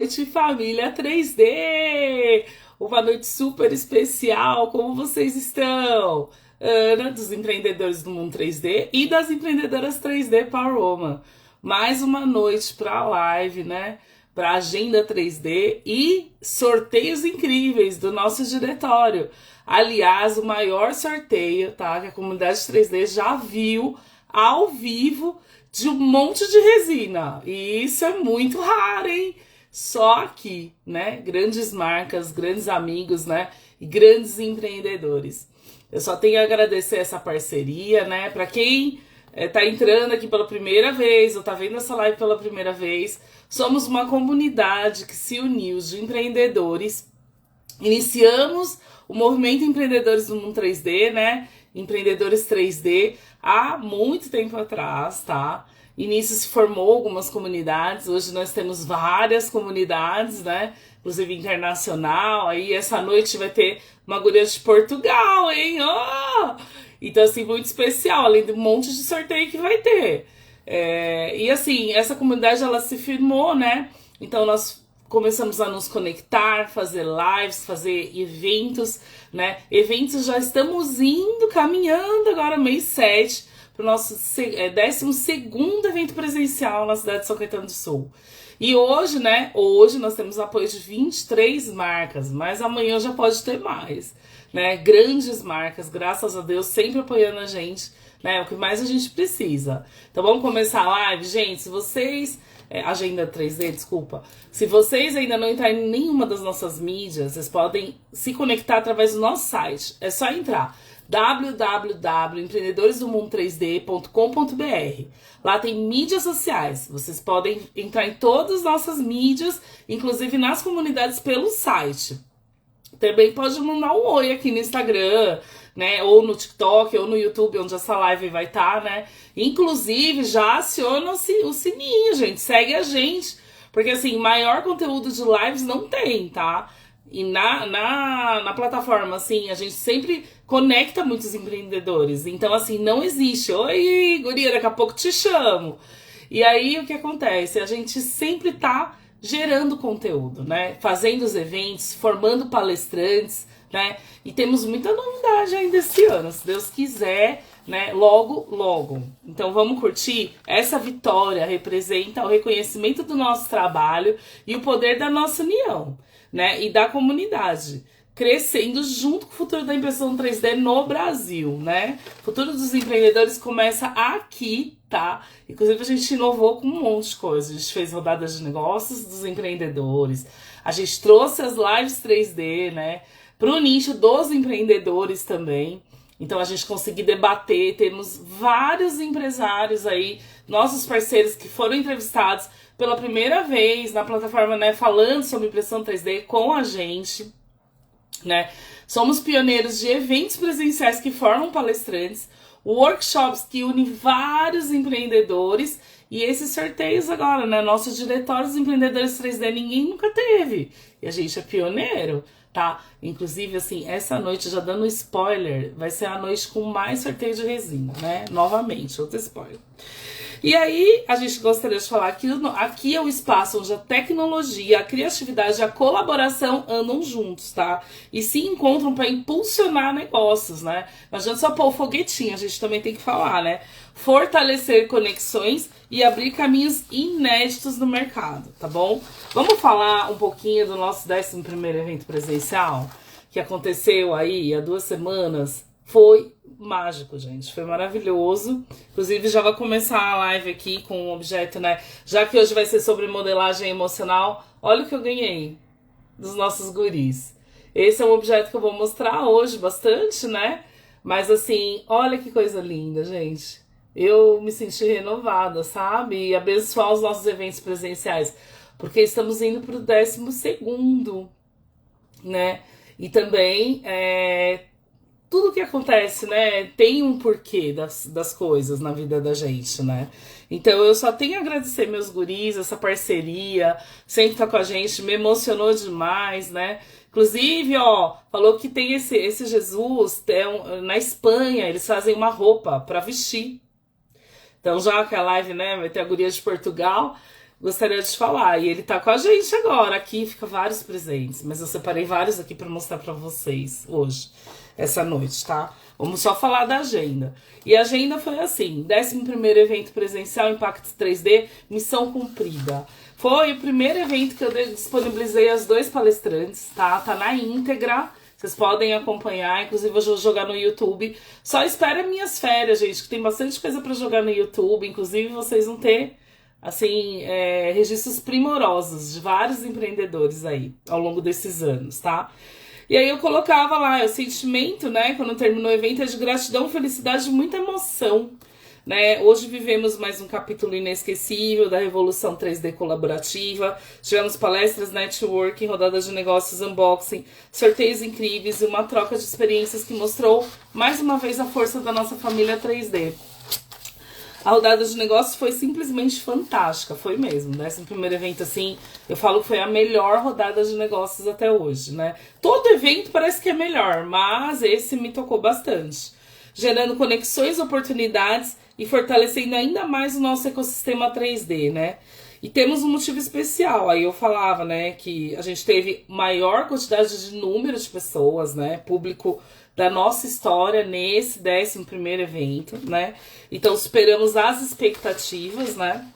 noite, família 3D! Uma noite super especial, como vocês estão? Ana, dos empreendedores do Mundo 3D e das empreendedoras 3D Power Woman. Mais uma noite para live, né? Para agenda 3D e sorteios incríveis do nosso diretório. Aliás, o maior sorteio, tá? Que a comunidade 3D já viu ao vivo de um monte de resina. E isso é muito raro, hein? Só aqui, né? Grandes marcas, grandes amigos, né? E grandes empreendedores. Eu só tenho a agradecer essa parceria, né? Para quem tá entrando aqui pela primeira vez ou tá vendo essa live pela primeira vez, somos uma comunidade que se uniu de empreendedores. Iniciamos o movimento Empreendedores do Mundo 3D, né? Empreendedores 3D há muito tempo atrás, tá? E nisso se formou algumas comunidades. Hoje nós temos várias comunidades, né? Inclusive internacional. Aí essa noite vai ter uma guria de Portugal, hein? Oh! Então, assim, muito especial, além de um monte de sorteio que vai ter. E assim, essa comunidade, ela se firmou, né? Então nós começamos a nos conectar, fazer lives, fazer eventos, né? Eventos já estamos indo, caminhando agora, mês 7, para o nosso 12º evento presencial na cidade de São Caetano do Sul. E hoje, né? Hoje nós temos apoio de 23 marcas, mas amanhã já pode ter mais, né? Grandes marcas, graças a Deus, sempre apoiando a gente, né? O que mais a gente precisa. Então vamos começar a live, gente. Se vocês... Agenda 3D, desculpa. Se vocês ainda não entrarem em nenhuma das nossas mídias, vocês podem se conectar através do nosso site. É só entrar www.empreendedoresdomundo3d.com.br. Lá tem mídias sociais. Vocês podem entrar em todas as nossas mídias, inclusive nas comunidades pelo site. Também pode mandar um oi aqui no Instagram, né? Ou no TikTok, ou no YouTube, onde essa live vai estar, né? Inclusive, já aciona o sininho, gente. Segue a gente. Porque, assim, maior conteúdo de lives não tem, tá? E na plataforma, assim, a gente sempre conecta muitos empreendedores. Então, assim, não existe. Oi, guria, daqui a pouco te chamo. E aí, o que acontece? A gente sempre tá gerando conteúdo, né? Fazendo os eventos, formando palestrantes, né? E temos muita novidade ainda esse ano, se Deus quiser, né? Logo, logo. Então vamos curtir? Essa vitória representa o reconhecimento do nosso trabalho e o poder da nossa união, né? E da comunidade, crescendo junto com o futuro da impressão 3D no Brasil, né? O futuro dos empreendedores começa aqui, tá? Inclusive a gente inovou com um monte de coisa. A gente fez rodadas de negócios dos empreendedores, a gente trouxe as lives 3D, né? Para o nicho dos empreendedores também. Então a gente conseguiu debater, temos vários empresários aí, nossos parceiros que foram entrevistados pela primeira vez na plataforma, né? Falando sobre impressão 3D com a gente, né? Somos pioneiros de eventos presenciais que formam palestrantes, workshops que unem vários empreendedores e esses sorteios agora, né? Nosso diretório dos empreendedores 3D ninguém nunca teve e a gente é pioneiro, tá? Inclusive, assim, essa noite, já dando spoiler, vai ser a noite com mais sorteio de resina, né? Novamente, outro spoiler. E aí, a gente gostaria de falar que aqui é o espaço onde a tecnologia, a criatividade e a colaboração andam juntos, tá? E se encontram para impulsionar negócios, né? Não adianta só pôr o foguetinho, a gente também tem que falar, né? Fortalecer conexões e abrir caminhos inéditos no mercado, tá bom? Vamos falar um pouquinho do nosso 11º evento presencial, que aconteceu aí há 2 semanas. Foi mágico, gente. Foi maravilhoso. Inclusive, já vai começar a live aqui com um objeto, né? Já que hoje vai ser sobre modelagem emocional, olha o que eu ganhei dos nossos guris. Esse é um objeto que eu vou mostrar hoje bastante, né? Mas assim, olha que coisa linda, gente. Eu me senti renovada, sabe? E abençoar os nossos eventos presenciais. Porque estamos indo para o 12º, né? E também, tudo que acontece, né, tem um porquê das coisas na vida da gente, né? Então eu só tenho a agradecer meus guris, essa parceria, sempre tá com a gente, me emocionou demais, né? Inclusive, ó, falou que tem esse Jesus na Espanha, eles fazem uma roupa pra vestir. Então já que a live, né, vai ter a guria de Portugal, gostaria de falar. E ele tá com a gente agora. Aqui fica vários presentes, mas eu separei vários aqui pra mostrar pra vocês hoje, essa noite, tá? Vamos só falar da agenda. E a agenda foi assim: 11º evento presencial Impacto 3D, missão cumprida. Foi o primeiro evento que eu disponibilizei as 2 palestrantes, tá? Tá na íntegra. Vocês podem acompanhar, inclusive eu vou jogar no YouTube. Só espera minhas férias, gente, que tem bastante coisa pra jogar no YouTube. Inclusive vocês vão ter, assim, registros primorosos de vários empreendedores aí, ao longo desses anos, tá? E aí eu colocava lá, o sentimento, né, quando terminou o evento, é de gratidão, felicidade e muita emoção, né? Hoje vivemos mais um capítulo inesquecível da Revolução 3D colaborativa. Tivemos palestras, networking, rodadas de negócios, unboxing, sorteios incríveis e uma troca de experiências que mostrou mais uma vez a força da nossa família 3D. A rodada de negócios foi simplesmente fantástica, foi mesmo, né? Esse primeiro evento, assim, eu falo que foi a melhor rodada de negócios até hoje, né? Todo evento parece que é melhor, mas esse me tocou bastante. Gerando conexões, oportunidades e fortalecendo ainda mais o nosso ecossistema 3D, né? E temos um motivo especial, aí eu falava, né, que a gente teve maior quantidade de número de pessoas, né, público da nossa história nesse 11º evento, né? Então superamos as expectativas, né?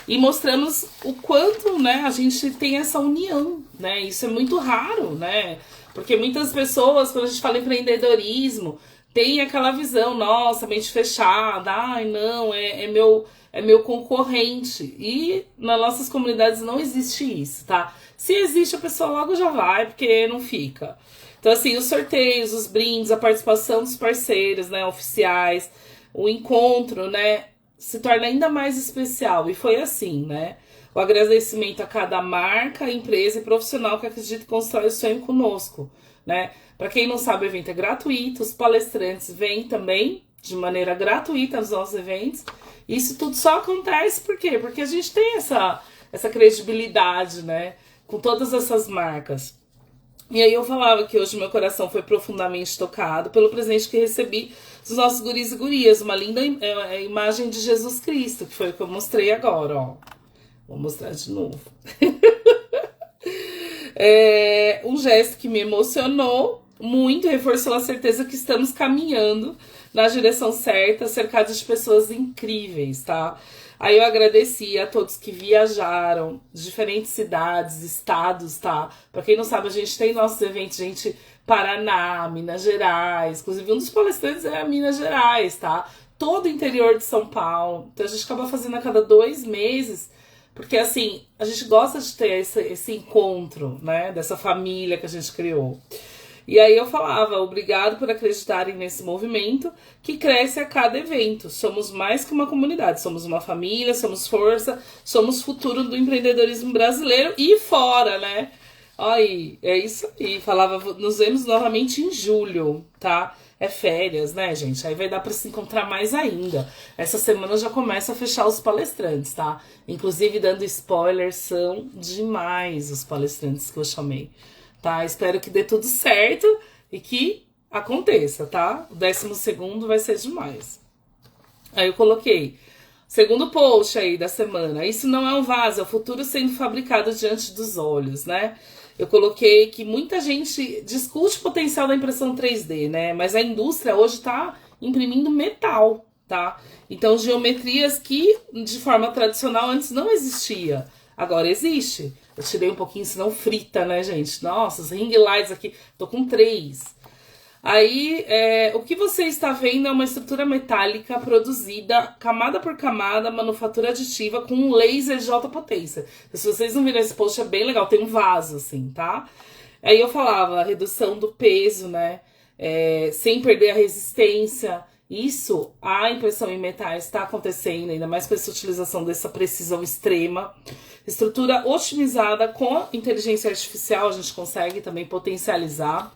E mostramos o quanto, né, a gente tem essa união, né? Isso é muito raro, né? Porque muitas pessoas, quando a gente fala em empreendedorismo, tem aquela visão, nossa, mente fechada, ai não, é meu concorrente. E nas nossas comunidades não existe isso, tá? Se existe, a pessoa logo já vai, porque não fica. Então, assim, os sorteios, os brindes, a participação dos parceiros, né, oficiais, o encontro, né, se torna ainda mais especial. E foi assim, né? O agradecimento a cada marca, empresa e profissional que acredita e constrói o sonho conosco, né? Para quem não sabe, o evento é gratuito, os palestrantes vêm também de maneira gratuita nos nossos eventos. Isso tudo só acontece por quê? Porque a gente tem essa credibilidade, né, com todas essas marcas. E aí eu falava que hoje meu coração foi profundamente tocado pelo presente que recebi dos nossos guris e gurias. Uma linda imagem de Jesus Cristo, que foi o que eu mostrei agora, ó. Vou mostrar de novo. Um gesto que me emocionou muito, reforçou a certeza que estamos caminhando na direção certa, cercados de pessoas incríveis, tá? Aí eu agradeci a todos que viajaram, de diferentes cidades, estados, tá? Pra quem não sabe, a gente tem nossos eventos, gente, Paraná, Minas Gerais, inclusive um dos palestrantes é Minas Gerais, tá? Todo o interior de São Paulo. Então a gente acaba fazendo a cada 2 meses, porque assim, a gente gosta de ter esse encontro, né? Dessa família que a gente criou. E aí eu falava, obrigado por acreditarem nesse movimento que cresce a cada evento. Somos mais que uma comunidade, somos uma família, somos força, somos futuro do empreendedorismo brasileiro e fora, né? Aí, é isso aí. Falava, nos vemos novamente em julho, tá? É férias, né, gente? Aí vai dar pra se encontrar mais ainda. Essa semana já começa a fechar os palestrantes, tá? Inclusive, dando spoiler, são demais os palestrantes que eu chamei. Tá? Espero que dê tudo certo e que aconteça, tá? O 12º vai ser demais. Aí eu coloquei, segundo post aí da semana, isso não é um vaso, é o futuro sendo fabricado diante dos olhos, né? Eu coloquei que muita gente discute o potencial da impressão 3D, né? Mas a indústria hoje tá imprimindo metal, tá? Então, geometrias que de forma tradicional antes não existia, agora existe. Eu tirei um pouquinho, senão frita, né, gente? Nossa, os ring lights aqui, tô com 3. Aí, o que você está vendo é uma estrutura metálica produzida camada por camada, manufatura aditiva com um laser de alta potência. Se vocês não viram esse post, é bem legal, tem um vaso assim, tá? Aí eu falava, redução do peso, né? Sem perder a resistência. Isso, a impressão em metais está acontecendo, ainda mais com essa utilização dessa precisão extrema. Estrutura otimizada com inteligência artificial, a gente consegue também potencializar.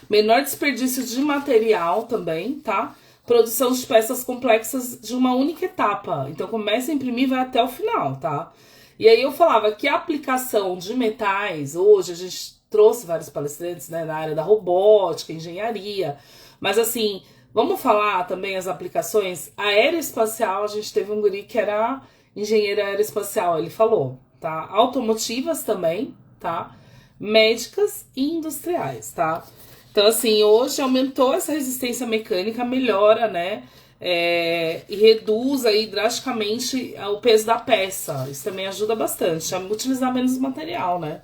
Menor desperdício de material também, tá? Produção de peças complexas de uma única etapa. Então, começa a imprimir e vai até o final, tá? E aí eu falava que a aplicação de metais, hoje a gente trouxe vários palestrantes, né, na área da robótica, engenharia, mas assim, vamos falar também as aplicações aeroespacial. A gente teve um guri que era engenheiro aeroespacial, ele falou, tá? Automotivas também, tá? Médicas e industriais, tá? Então, assim, hoje aumentou essa resistência mecânica, melhora, né? E reduz aí drasticamente o peso da peça. Isso também ajuda bastante a utilizar menos material, né?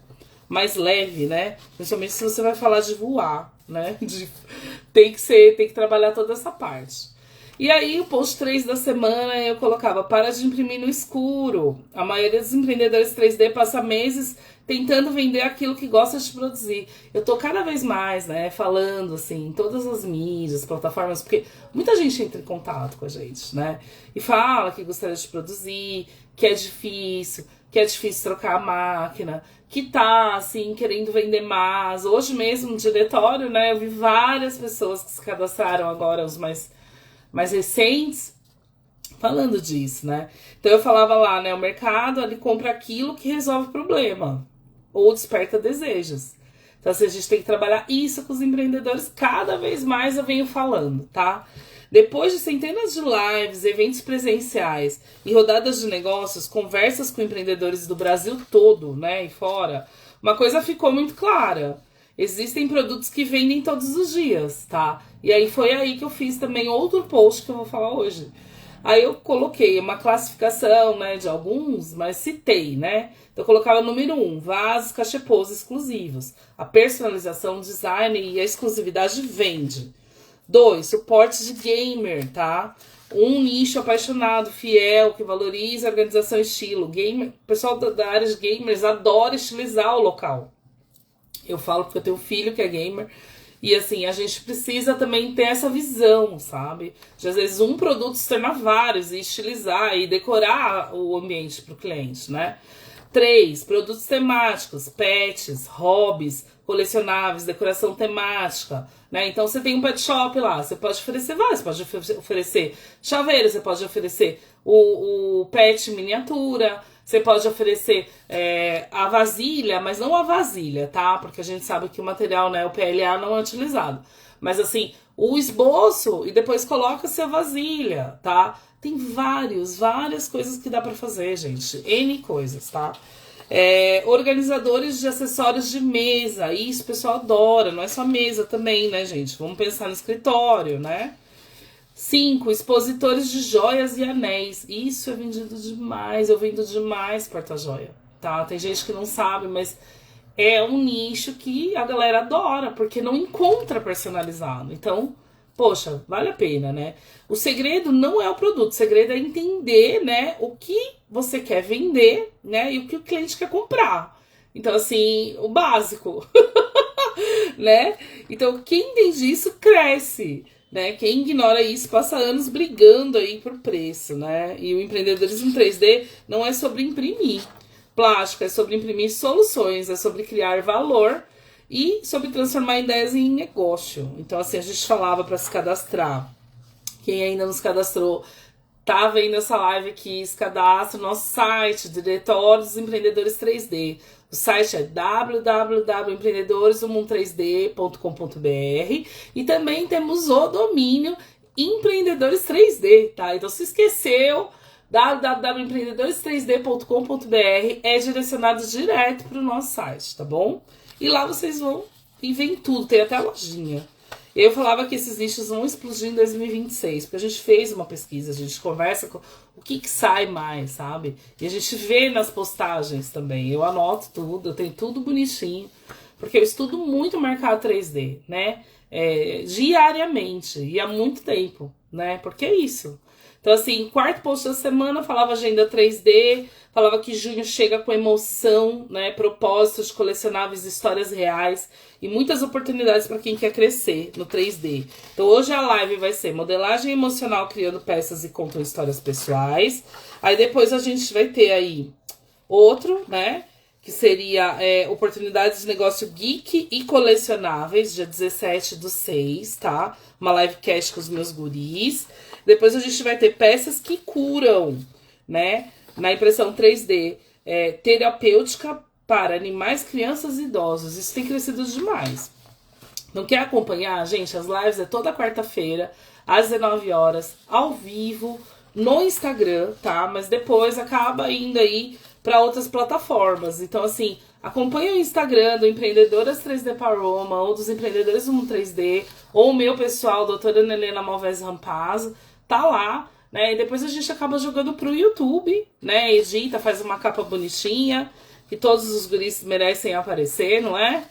Mais leve, né? Principalmente se você vai falar de voar, né? Tem que trabalhar toda essa parte. E aí, o post 3 da semana eu colocava: para de imprimir no escuro. A maioria dos empreendedores 3D passa meses tentando vender aquilo que gosta de produzir. Eu tô cada vez mais, né, falando assim, em todas as mídias, plataformas, porque muita gente entra em contato com a gente, né, e fala que gostaria de produzir, que é difícil trocar a máquina, que tá, assim, querendo vender mais. Hoje mesmo, no diretório, né, eu vi várias pessoas que se cadastraram agora, os mais recentes, falando disso, né? Então eu falava lá, né, o mercado, ele compra aquilo que resolve o problema ou desperta desejos. Então assim, a gente tem que trabalhar isso com os empreendedores, cada vez mais eu venho falando, tá? Depois de centenas de lives, eventos presenciais e rodadas de negócios, conversas com empreendedores do Brasil todo, né, e fora, uma coisa ficou muito clara: existem produtos que vendem todos os dias, tá? E aí foi aí que eu fiz também outro post que eu vou falar hoje. Aí eu coloquei uma classificação, né, de alguns, mas citei, né? Então eu colocava número 1, vasos cachepôs exclusivos. A personalização, o design e a exclusividade vende. 2, suporte de gamer, tá? Um nicho apaixonado, fiel, que valoriza a organização e estilo. Gamer, o pessoal da área de gamers adora estilizar o local. Eu falo porque eu tenho um filho que é gamer. E assim, a gente precisa também ter essa visão, sabe? De às vezes um produto se tornar vários e estilizar e decorar o ambiente para o cliente, né? 3, produtos temáticos, pets, hobbies, colecionáveis, decoração temática, né? Então você tem um pet shop lá, você pode oferecer vários, você pode oferecer chaveiro, você pode oferecer o pet miniatura, você pode oferecer a vasilha, mas não a vasilha, tá? Porque a gente sabe que o material, né, o PLA não é utilizado. Mas assim, o esboço e depois coloca-se a vasilha, tá? Tem várias coisas que dá pra fazer, gente. N coisas, tá? Organizadores de acessórios de mesa. Isso o pessoal adora. Não é só mesa também, né, gente? Vamos pensar no escritório, né? 5, expositores de joias e anéis. Isso é vendido demais. Eu vendo demais porta-joia, tá? Tem gente que não sabe, mas é um nicho que a galera adora, porque não encontra personalizado. Então, poxa, vale a pena, né? O segredo não é o produto, o segredo é entender, né, o que você quer vender, né, e o que o cliente quer comprar. Então, assim, o básico, né? Então, quem entende isso cresce, né? Quem ignora isso passa anos brigando aí por preço, né? E o empreendedorismo 3D não é sobre imprimir plástico, é sobre imprimir soluções, é sobre criar valor e sobre transformar ideias em negócio. Então, assim, a gente falava para se cadastrar. Quem ainda não se cadastrou, tá vendo essa live aqui, se cadastra no nosso site, Diretório dos Empreendedores 3D. O site é www.empreendedores13d.com.br e também temos o domínio Empreendedores 3D, tá? Então, se esqueceu, www.empreendedores3d.com.br é direcionado direto para o nosso site, tá bom? E lá vocês vão e vem tudo, tem até a lojinha. Eu falava que esses nichos vão explodir em 2026, porque a gente fez uma pesquisa, a gente conversa com o que sai mais, sabe? E a gente vê nas postagens também. Eu anoto tudo, eu tenho tudo bonitinho, porque eu estudo muito o mercado 3D, né? Diariamente, e há muito tempo, né? Porque é isso. Então, assim, quarto post da semana falava agenda 3D, falava que junho chega com emoção, né? Propósitos colecionáveis, histórias reais e muitas oportunidades para quem quer crescer no 3D. Então, hoje a live vai ser modelagem emocional criando peças e contando histórias pessoais. Aí depois a gente vai ter aí outro, né? Que seria oportunidades de negócio geek e colecionáveis, dia 17/6, tá? Uma livecast com os meus guris. Depois a gente vai ter peças que curam, né? Na impressão 3D, terapêutica para animais, crianças e idosos. Isso tem crescido demais. Não quer acompanhar, gente? As lives é toda quarta-feira, às 19 horas, ao vivo, no Instagram, tá? Mas depois acaba indo aí para outras plataformas. Então, assim, acompanha o Instagram do Empreendedoras 3D Paroma, ou dos Empreendedores do Mundo 3D, ou o meu pessoal, doutora Helena Malvez Rampazzo, tá lá, né? E depois a gente acaba jogando pro YouTube, né? Edita, faz uma capa bonitinha, que todos os guris merecem aparecer, não é?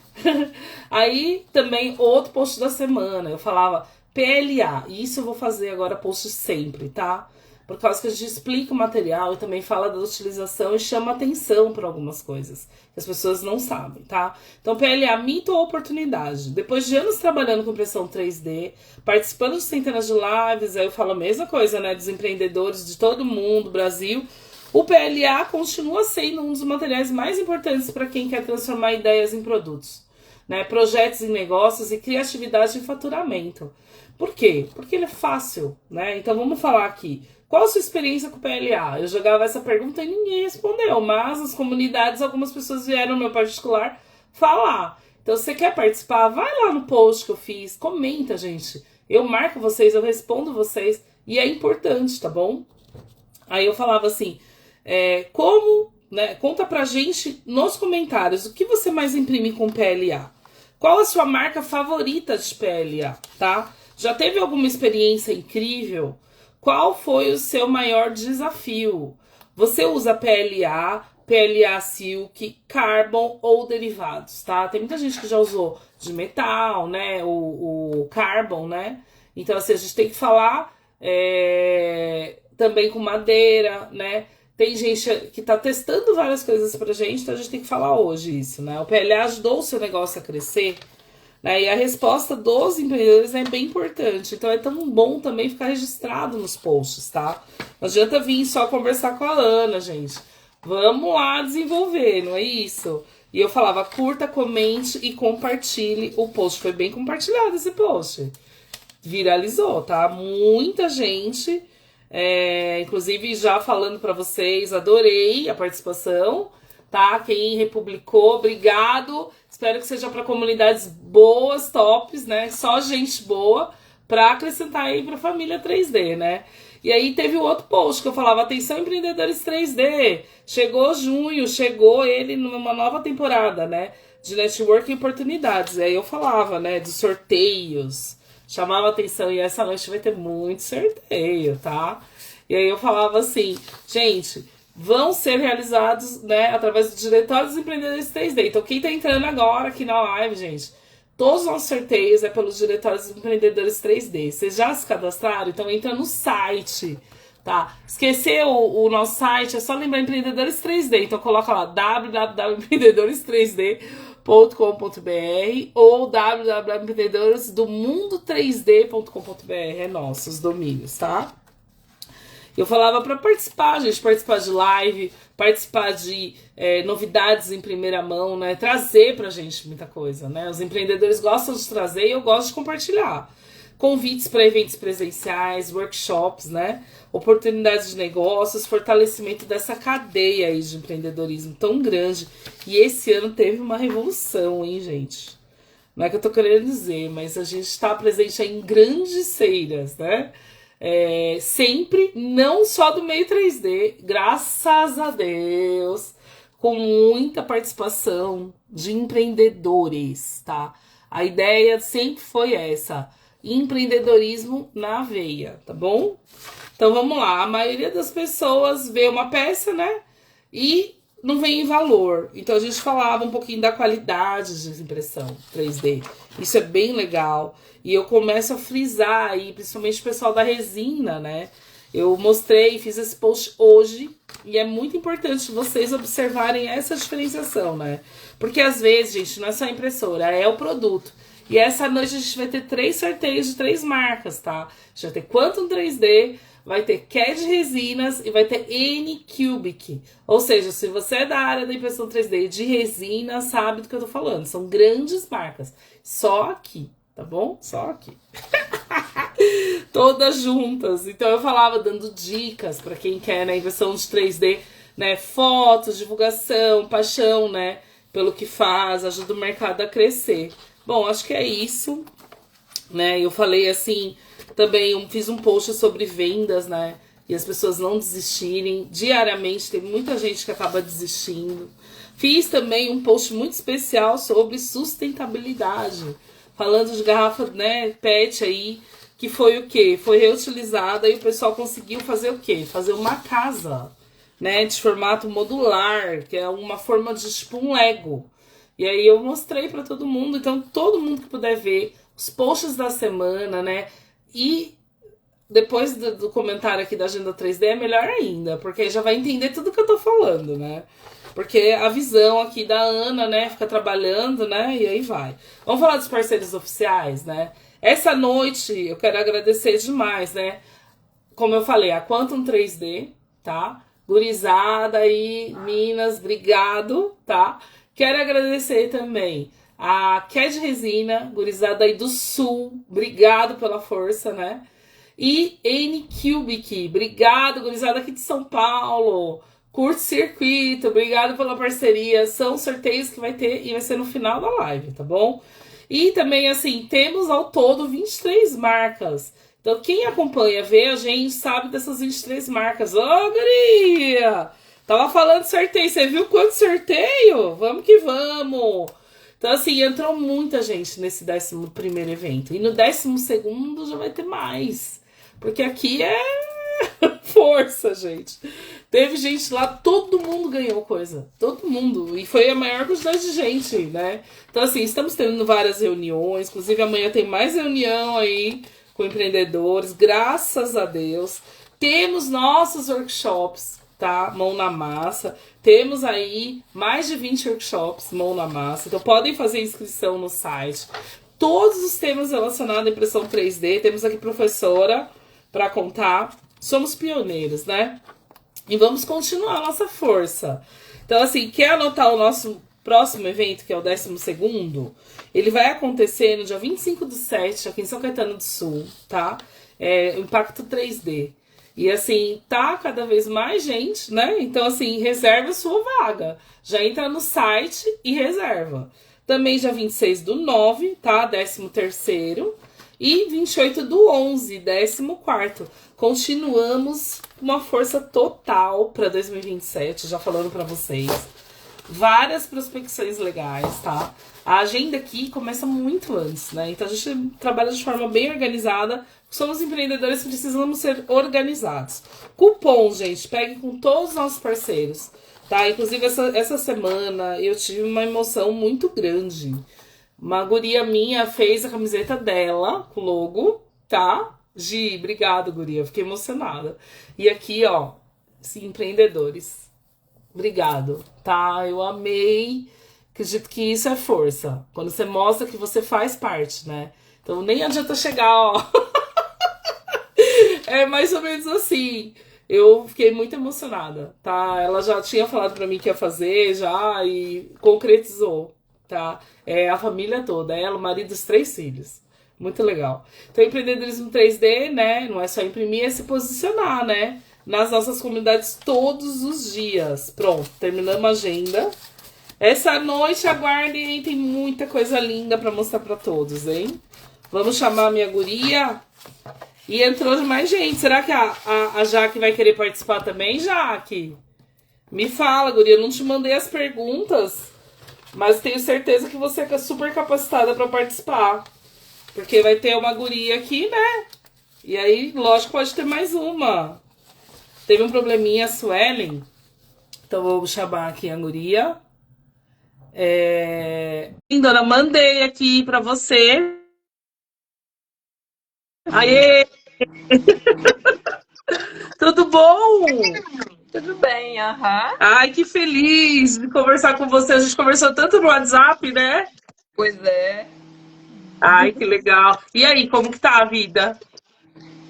Aí, também, outro post da semana, eu falava PLA, e isso eu vou fazer agora post sempre, tá? Por causa que a gente explica o material e também fala da utilização e chama atenção para algumas coisas que as pessoas não sabem, tá? Então, PLA, mito ou oportunidade? Depois de anos trabalhando com impressão 3D, participando de centenas de lives, aí eu falo a mesma coisa, né? Dos empreendedores de todo mundo, Brasil. O PLA continua sendo um dos materiais mais importantes para quem quer transformar ideias em produtos, né? Projetos em negócios e criatividade em faturamento. Por quê? Porque ele é fácil, né? Então, vamos falar aqui. Qual a sua experiência com o PLA? Eu jogava essa pergunta e ninguém respondeu, mas nas comunidades algumas pessoas vieram no meu particular falar. Então, se você quer participar, vai lá no post que eu fiz, comenta, gente. Eu marco vocês, eu respondo vocês e é importante, tá bom? Aí eu falava assim, né? Conta pra gente nos comentários o que você mais imprime com PLA. Qual a sua marca favorita de PLA, tá? Já teve alguma experiência incrível? Qual foi o seu maior desafio? Você usa PLA, PLA Silk, Carbon ou derivados, tá? Tem muita gente que já usou de metal, né? O Carbon, né? Então, assim, a gente tem que falar também com madeira, né? Tem gente que tá testando várias coisas pra gente, então a gente tem que falar hoje isso, né? O PLA ajudou o seu negócio a crescer, né? E a resposta dos empreendedores é bem importante. Então é tão bom também ficar registrado nos posts, tá? Não adianta vir só conversar com a Ana, gente. Vamos lá desenvolver, não é isso? E eu falava, curta, comente e compartilhe o post. Foi bem compartilhado esse post. Viralizou, tá? Muita gente, inclusive já falando pra vocês, adorei a participação, tá? Quem republicou, obrigado. Espero que seja para comunidades boas, tops, né? Só gente boa para acrescentar aí para a família 3D, né? E aí teve o outro post que eu falava, atenção empreendedores 3D, chegou junho, chegou ele numa nova temporada, né? De networking e oportunidades. E aí eu falava, né? Dos sorteios, chamava atenção e essa noite vai ter muito sorteio, tá? E aí eu falava assim, gente, vão ser realizados, né, através do Diretório dos Empreendedores 3D. Então, quem tá entrando agora aqui na live, gente, todos os nossos sorteios é pelos Diretórios dos Empreendedores 3D. Vocês já se cadastraram? Então, entra no site, tá? Esqueceu o nosso site? É só lembrar Empreendedores 3D. Então, coloca lá www.empreendedores3d.com.br ou www.empreendedoresdomundo3d.com.br. É nossos domínios, tá? Eu falava para participar, gente, participar de live, participar de novidades em primeira mão, né? Trazer pra gente muita coisa, né? Os empreendedores gostam de trazer e eu gosto de compartilhar. Convites para eventos presenciais, workshops, né? Oportunidades de negócios, fortalecimento dessa cadeia aí de empreendedorismo tão grande. E esse ano teve uma revolução, hein, gente? Não é que eu tô querendo dizer, mas a gente está presente em grandes feiras, né? Sempre, não só do meio 3D, graças a Deus, com muita participação de empreendedores, tá? A ideia sempre foi essa, empreendedorismo na veia, tá bom? Então vamos lá, a maioria das pessoas vê uma peça, né? E não vem em valor. Então a gente falava um pouquinho da qualidade de impressão 3D. Isso é bem legal. E eu começo a frisar aí, principalmente o pessoal da resina, né? Eu mostrei, fiz esse post hoje e é muito importante vocês observarem essa diferenciação, né? Porque às vezes, gente, não é só a impressora, é o produto. E essa noite a gente vai ter 3 sorteios de 3 marcas, tá? A gente vai ter Quantum 3D, vai ter CAD Resinas e vai ter N-Cubic. Ou seja, se você é da área da impressão 3D de resina, sabe do que eu tô falando. São grandes marcas. Só aqui, tá bom? Só aqui. Todas juntas. Então eu falava dando dicas para quem quer, né, impressão de 3D, né, fotos, divulgação, paixão, né, pelo que faz, ajuda o mercado a crescer. Bom, acho que é isso, né? Eu falei assim, também fiz um post sobre vendas, né? e as pessoas não desistirem. Diariamente tem muita gente que acaba desistindo. Fiz também um post muito especial sobre sustentabilidade, falando de garrafa, né, PET aí, que foi o quê? Foi reutilizada e o pessoal conseguiu fazer o quê? Fazer uma casa, né, de formato modular, que é uma forma de tipo um Lego. E aí eu mostrei para todo mundo, então todo mundo que puder ver os posts da semana, né? E depois do comentário aqui da Agenda 3D é melhor ainda, porque aí já vai entender tudo que eu tô falando, né? Porque a visão aqui da Ana, né, fica trabalhando, né, e aí vai. Vamos falar dos parceiros oficiais, né? Essa noite eu quero agradecer demais, né? Como eu falei, a Quantum 3D, tá? Gurizada aí, Minas, obrigado, tá? Quero agradecer também a CAD Resina, gurizada aí do Sul, obrigado pela força, né? E N-Cubic, obrigado, gurizada aqui de São Paulo. Curto Circuito, obrigado pela parceria. São sorteios que vai ter e vai ser no final da live, tá bom? E também, assim, temos ao todo 23 marcas. Então, quem acompanha, vê a gente, sabe dessas 23 marcas. Ô, guria! Tava falando de sorteio, você viu quanto sorteio? Vamos que vamos! Então, assim, entrou muita gente nesse 11º evento. E no 12º já vai ter mais. Porque aqui é força, gente. Teve gente lá, todo mundo ganhou coisa. Todo mundo. E foi a maior quantidade de gente, né? Então, assim, estamos tendo várias reuniões. Inclusive, amanhã tem mais reunião aí com empreendedores. Graças a Deus. Temos nossos workshops, tá? Mão na massa. Temos aí mais de 20 workshops, mão na massa. Então, podem fazer inscrição no site. Todos os temas relacionados à impressão 3D. Temos aqui professora para contar. Somos pioneiros, né? E vamos continuar a nossa força. Então, assim, quer anotar o nosso próximo evento, que é o 12º? Ele vai acontecer no dia 25/7, aqui em São Caetano do Sul, tá? É Impacto 3D. E, assim, tá cada vez mais gente, né? Então, assim, reserva a sua vaga. Já entra no site e reserva. Também dia 26/9, tá? 13º. E 28/11, 14º. Continuamos com uma força total para 2027, já falando para vocês. Várias prospecções legais, tá? A agenda aqui começa muito antes, né? Então a gente trabalha de forma bem organizada. Somos empreendedores que precisamos ser organizados. Cupom, gente, pegue com todos os nossos parceiros, tá? Inclusive essa semana eu tive uma emoção muito grande. Uma guria minha fez a camiseta dela, com logo, tá? Gi, obrigado, guria. Fiquei emocionada. E aqui, ó, sim, empreendedores. Obrigado, tá? Eu amei. Acredito que isso é força. Quando você mostra que você faz parte, né? Então nem adianta chegar, ó. É mais ou menos assim. Eu fiquei muito emocionada, tá? Ela já tinha falado pra mim que ia fazer já e concretizou, tá? É a família toda, ela, o marido e os 3 filhos. Muito legal. Então, empreendedorismo 3D, né? Não é só imprimir, é se posicionar, né? Nas nossas comunidades todos os dias. Pronto, terminamos a agenda. Essa noite, aguardem, tem muita coisa linda pra mostrar pra todos, hein? Vamos chamar a minha guria. E entrou mais gente. Será que a Jaque vai querer participar também, Jaque? Me fala, guria. Eu não te mandei as perguntas, mas tenho certeza que você é super capacitada pra participar. Porque vai ter uma guria aqui, né? E aí, lógico, pode ter mais uma. Teve um probleminha, a Suelen. Então, vou chamar aqui a guria. Dona, mandei aqui pra você. Aê! Tudo bom? Tudo bem, aham. Ai, que feliz de conversar com você. A gente conversou tanto no WhatsApp, né? Pois é. Ai, que legal. E aí, como que tá a vida?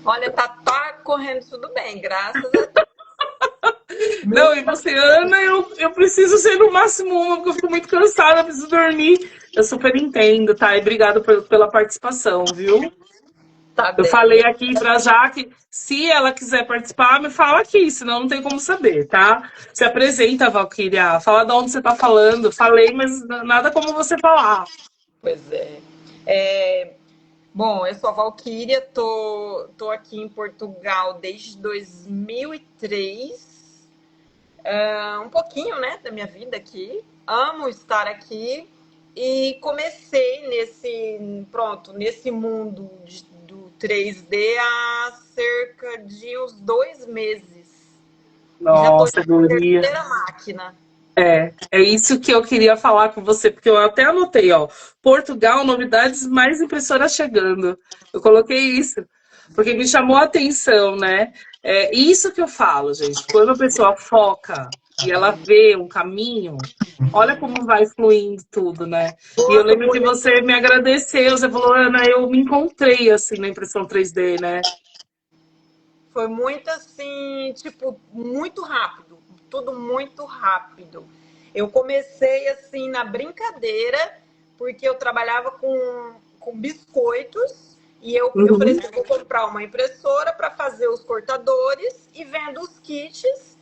Olha, tá correndo tudo bem, graças a Deus. Não, e você, Ana, eu preciso ser no máximo uma, porque eu fico muito cansada, preciso dormir. Eu super entendo, tá? E obrigado pela participação, viu? Tá Eu bem. falei aqui pra Jaque, se ela quiser participar, me fala aqui, senão não tem como saber, tá? Se apresenta, Valquíria, fala de onde você tá falando. Falei, mas nada como você falar. Pois é. É, Bom, eu sou a Valquíria, tô aqui em Portugal desde 2003, um pouquinho, né, da minha vida aqui. Amo estar aqui e comecei nesse mundo do 3D há cerca de uns 2 meses. E já tô Nossa, na guria. terceira máquina. É isso que eu queria falar com você, porque eu até anotei, ó. Portugal, novidades mais impressoras chegando. Eu coloquei isso, porque me chamou a atenção, né? É isso que eu falo, gente. Quando a pessoa foca e ela vê um caminho, olha como vai fluindo tudo, né? E eu Nossa, lembro que foi você me agradeceu, você falou, Ana, eu me encontrei assim na impressão 3D, né? Foi muito assim, tipo, muito rápido, tudo muito rápido. Eu comecei assim na brincadeira, porque eu trabalhava com biscoitos e eu falei Uhum. assim, vou comprar uma impressora para fazer os cortadores e vendo os kits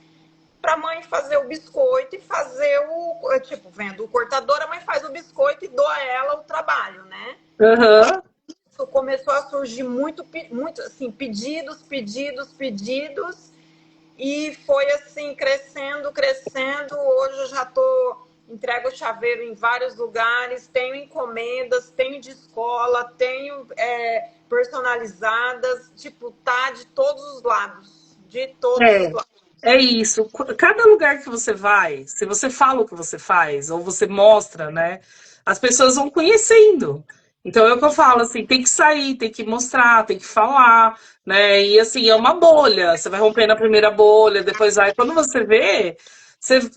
para a mãe fazer o biscoito e fazer tipo, vendo o cortador, a mãe faz o biscoito e doa a ela o trabalho, né? Aham. Começou a surgir muito assim, pedidos, e foi assim, crescendo, crescendo. Hoje eu já entrego chaveiro em vários lugares, tenho encomendas, tenho de escola, tenho personalizadas, tipo, tá de todos os lados, de todos os É. lados. É isso. Cada lugar que você vai, se você fala o que você faz, ou você mostra, né? As pessoas vão conhecendo. Então é o que eu falo, assim, tem que sair, tem que mostrar, tem que falar, né? E assim, é uma bolha. Você vai rompendo a primeira bolha, depois vai. Quando você vê,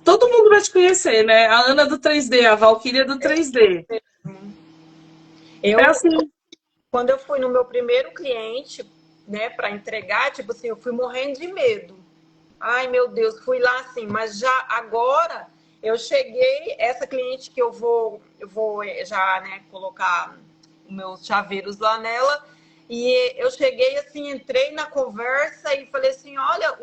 todo mundo vai te conhecer, né? A Ana do 3D, a Valquíria do 3D. É Eu, assim. quando eu fui no meu primeiro cliente, né, para entregar, tipo assim, eu fui morrendo de medo. Ai, meu Deus, fui lá assim, mas já agora eu cheguei, essa cliente que eu vou já, né, colocar os meus chaveiros lá nela, e eu cheguei assim, entrei na conversa e falei assim, olha,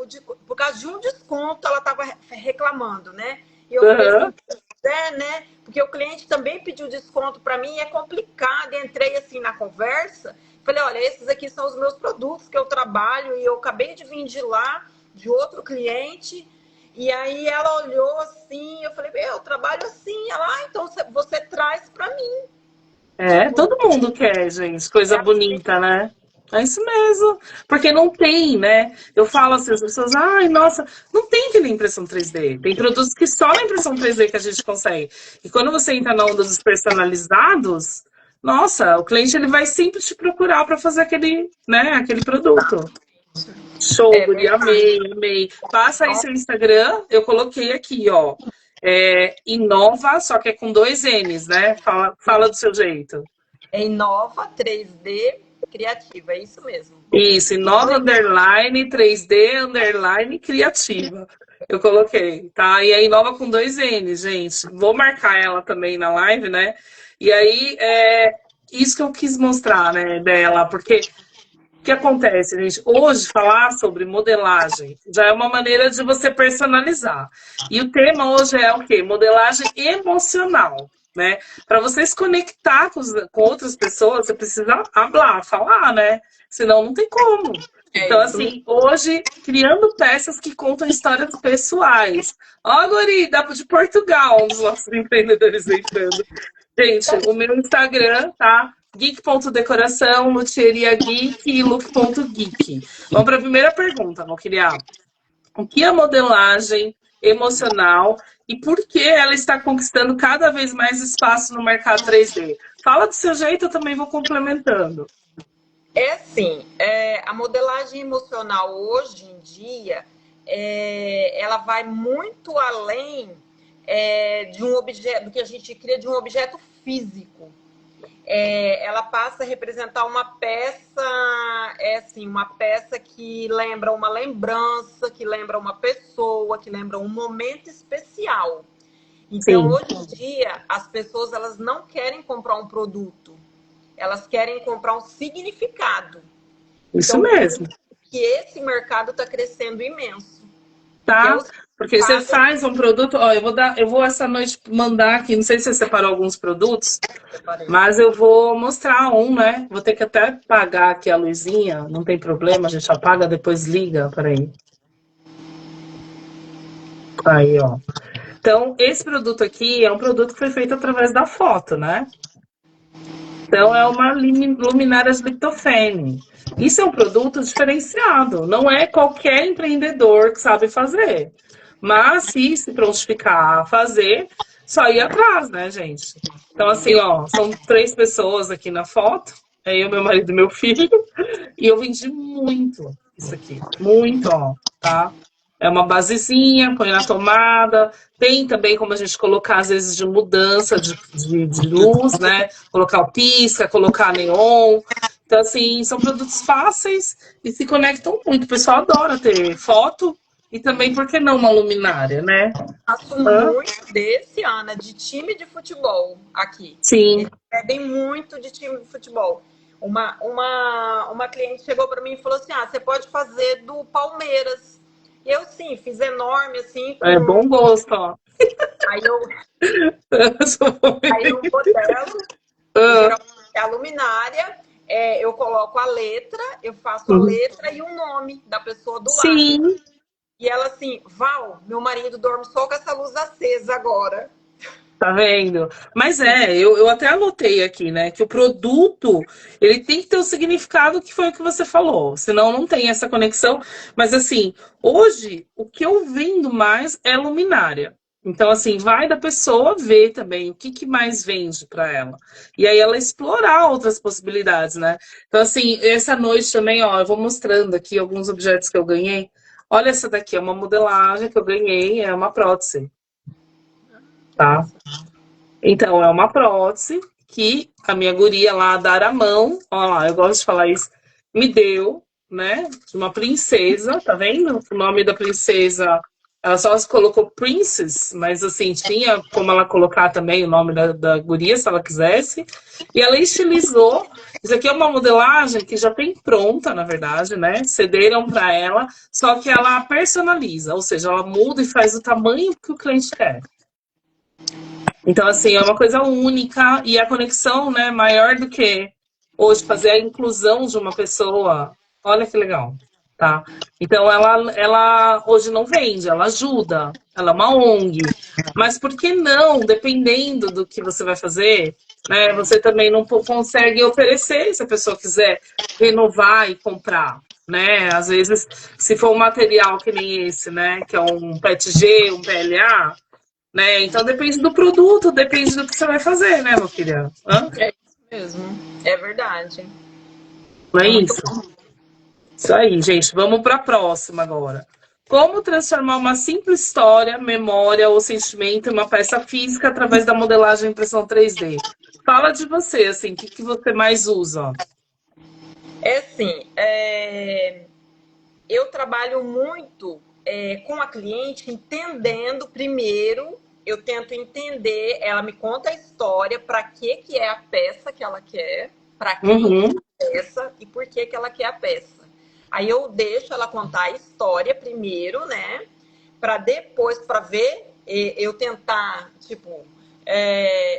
por causa de um desconto ela estava reclamando, né? E eu falei assim, Aham. né? Porque o cliente também pediu desconto para mim e é complicado. Entrei assim na conversa, falei, olha, esses aqui são os meus produtos que eu trabalho e eu acabei de vir de lá de outro cliente. E aí ela olhou assim, eu falei, eu trabalho assim. Ela, então você traz para mim. É, Tipo, todo mundo quer, gente, coisa é assim, bonita, né? É isso mesmo, porque não tem, né? Eu falo assim, as pessoas, ai, nossa, não tem que nem impressão 3D. Tem produtos que só na impressão 3D que a gente consegue. E quando você entra na onda dos personalizados, nossa, o cliente ele vai sempre te procurar para fazer aquele, né, aquele produto. Show, é Guri, verdade. amei, amei. Passa aí seu Instagram, eu coloquei aqui, ó. É, Inova, só que é com dois N's, né? Fala do seu jeito. É Inova 3D Criativa, é isso mesmo. Isso, Inova Underline 3D Underline Criativa. Eu coloquei, tá? E aí, Inova com dois N's, gente. Vou marcar ela também na live, né? E aí, isso que eu quis mostrar, né, dela, porque o que acontece, gente? Hoje, falar sobre modelagem já é uma maneira de você personalizar. E o tema hoje é o quê? Modelagem emocional, né? Para você se conectar com outras pessoas, você precisa hablar, falar, né? Senão não tem como. É Então, isso mesmo. assim, hoje, criando peças que contam histórias pessoais. Ó, Guri, de Portugal, um dos nossos empreendedores entrando. Gente, o meu Instagram, tá? Geek.decoração, Luthieria Geek e look.geek. Vamos para a primeira pergunta, Valquíria. O que é modelagem emocional e por que ela está conquistando cada vez mais espaço no mercado 3D? Fala do seu jeito, eu também vou complementando. É assim, a modelagem emocional hoje em dia, ela vai muito além de um objeto, do que a gente cria de um objeto físico. Ela passa a representar uma peça, assim, uma peça que lembra uma lembrança, que lembra uma pessoa, que lembra um momento especial. Então, Sim, hoje em dia, as pessoas elas não querem comprar um produto, elas querem comprar um significado. isso Então, por mesmo. isso que esse mercado está crescendo imenso. Que é Tá? o Porque você Paga, faz um produto, ó, eu vou essa noite mandar aqui, não sei se você separou alguns produtos, separei. mas eu vou mostrar um, né? Vou ter que até pagar aqui a luzinha, não tem problema, a gente apaga, depois liga, peraí. Aí, ó. Então, esse produto aqui é um produto que foi feito através da foto, né? Então, é uma luminária de triptofane. Isso é um produto diferenciado, não é qualquer empreendedor que sabe fazer. Mas se prontificar a fazer, só ir atrás, né, gente? Então, assim, Eu, ó, são 3 pessoas aqui na foto, é eu, meu marido e meu filho, e eu vendi muito isso aqui, muito, ó, tá? É uma basezinha, põe na tomada. Tem também como a gente colocar, às vezes, de mudança de luz, né? Colocar o pisca, colocar neon. Então, assim, são produtos fáceis e se conectam muito. O pessoal adora ter foto e também, por que não, uma luminária, né? faço Hã? muito desse, Ana, de time de futebol aqui. Sim. Eles pedem muito de time de futebol. Uma cliente chegou para mim e falou assim: ah, você pode fazer do Palmeiras. E eu, sim, fiz enorme, assim, É com. bom gosto, ó. Aí eu, aí eu modelo, Ah, geralmente é a luminária, eu coloco a letra, eu faço a uhum. letra e o nome da pessoa do lado. Sim, E ela assim, Val, meu marido dorme só com essa luz acesa agora. tá vendo? Mas eu até anotei aqui, né, que o produto, ele tem que ter o significado que foi o que você falou, senão não tem essa conexão. Mas assim, hoje, o que eu vendo mais é luminária. Então, assim, vai da pessoa ver também o que, que mais vende para ela. E aí ela explorar outras possibilidades, né? Então, assim, essa noite também, ó, eu vou mostrando aqui alguns objetos que eu ganhei. Olha essa daqui, é uma modelagem que eu ganhei, é uma prótese, tá? Nossa. Então, é uma prótese que a minha guria lá da Aramão, ó lá, eu gosto de falar isso, me deu, né? De uma princesa, tá vendo? O nome da princesa, ela só colocou Princess, mas assim, tinha como ela colocar também o nome da guria, se ela quisesse. E ela estilizou. Isso aqui é uma modelagem que já tem pronta, na verdade, né? Cederam para ela, só que ela personaliza, ou seja, ela muda e faz o tamanho que o cliente quer. Então, assim, é uma coisa única e a conexão, né, maior do que hoje fazer a inclusão de uma pessoa. Olha que legal, tá? Então, ela hoje não vende, ela ajuda, ela é uma ONG. Mas por que não, dependendo do que você vai fazer, né, você também não consegue oferecer, se a pessoa quiser renovar e comprar, né? Às vezes, se for um material que nem esse, né, que é um PETG, um PLA, né? Então depende do produto, depende do que você vai fazer, né, meu filho? Hã? É isso mesmo. É verdade. Não é É muito isso? bom. Isso aí, gente. Vamos para a próxima agora. Como transformar uma simples história, memória ou sentimento em uma peça física através da modelagem e impressão 3D? Fala de você, assim, o que, que você mais usa? É assim, eu trabalho muito com a cliente entendendo primeiro, eu tento entender, ela me conta a história, para que é a peça que ela quer, para quem que Uhum, é a peça e por que ela quer a peça. Aí eu deixo ela contar a história primeiro, né? Para depois, para ver, eu tentar, tipo,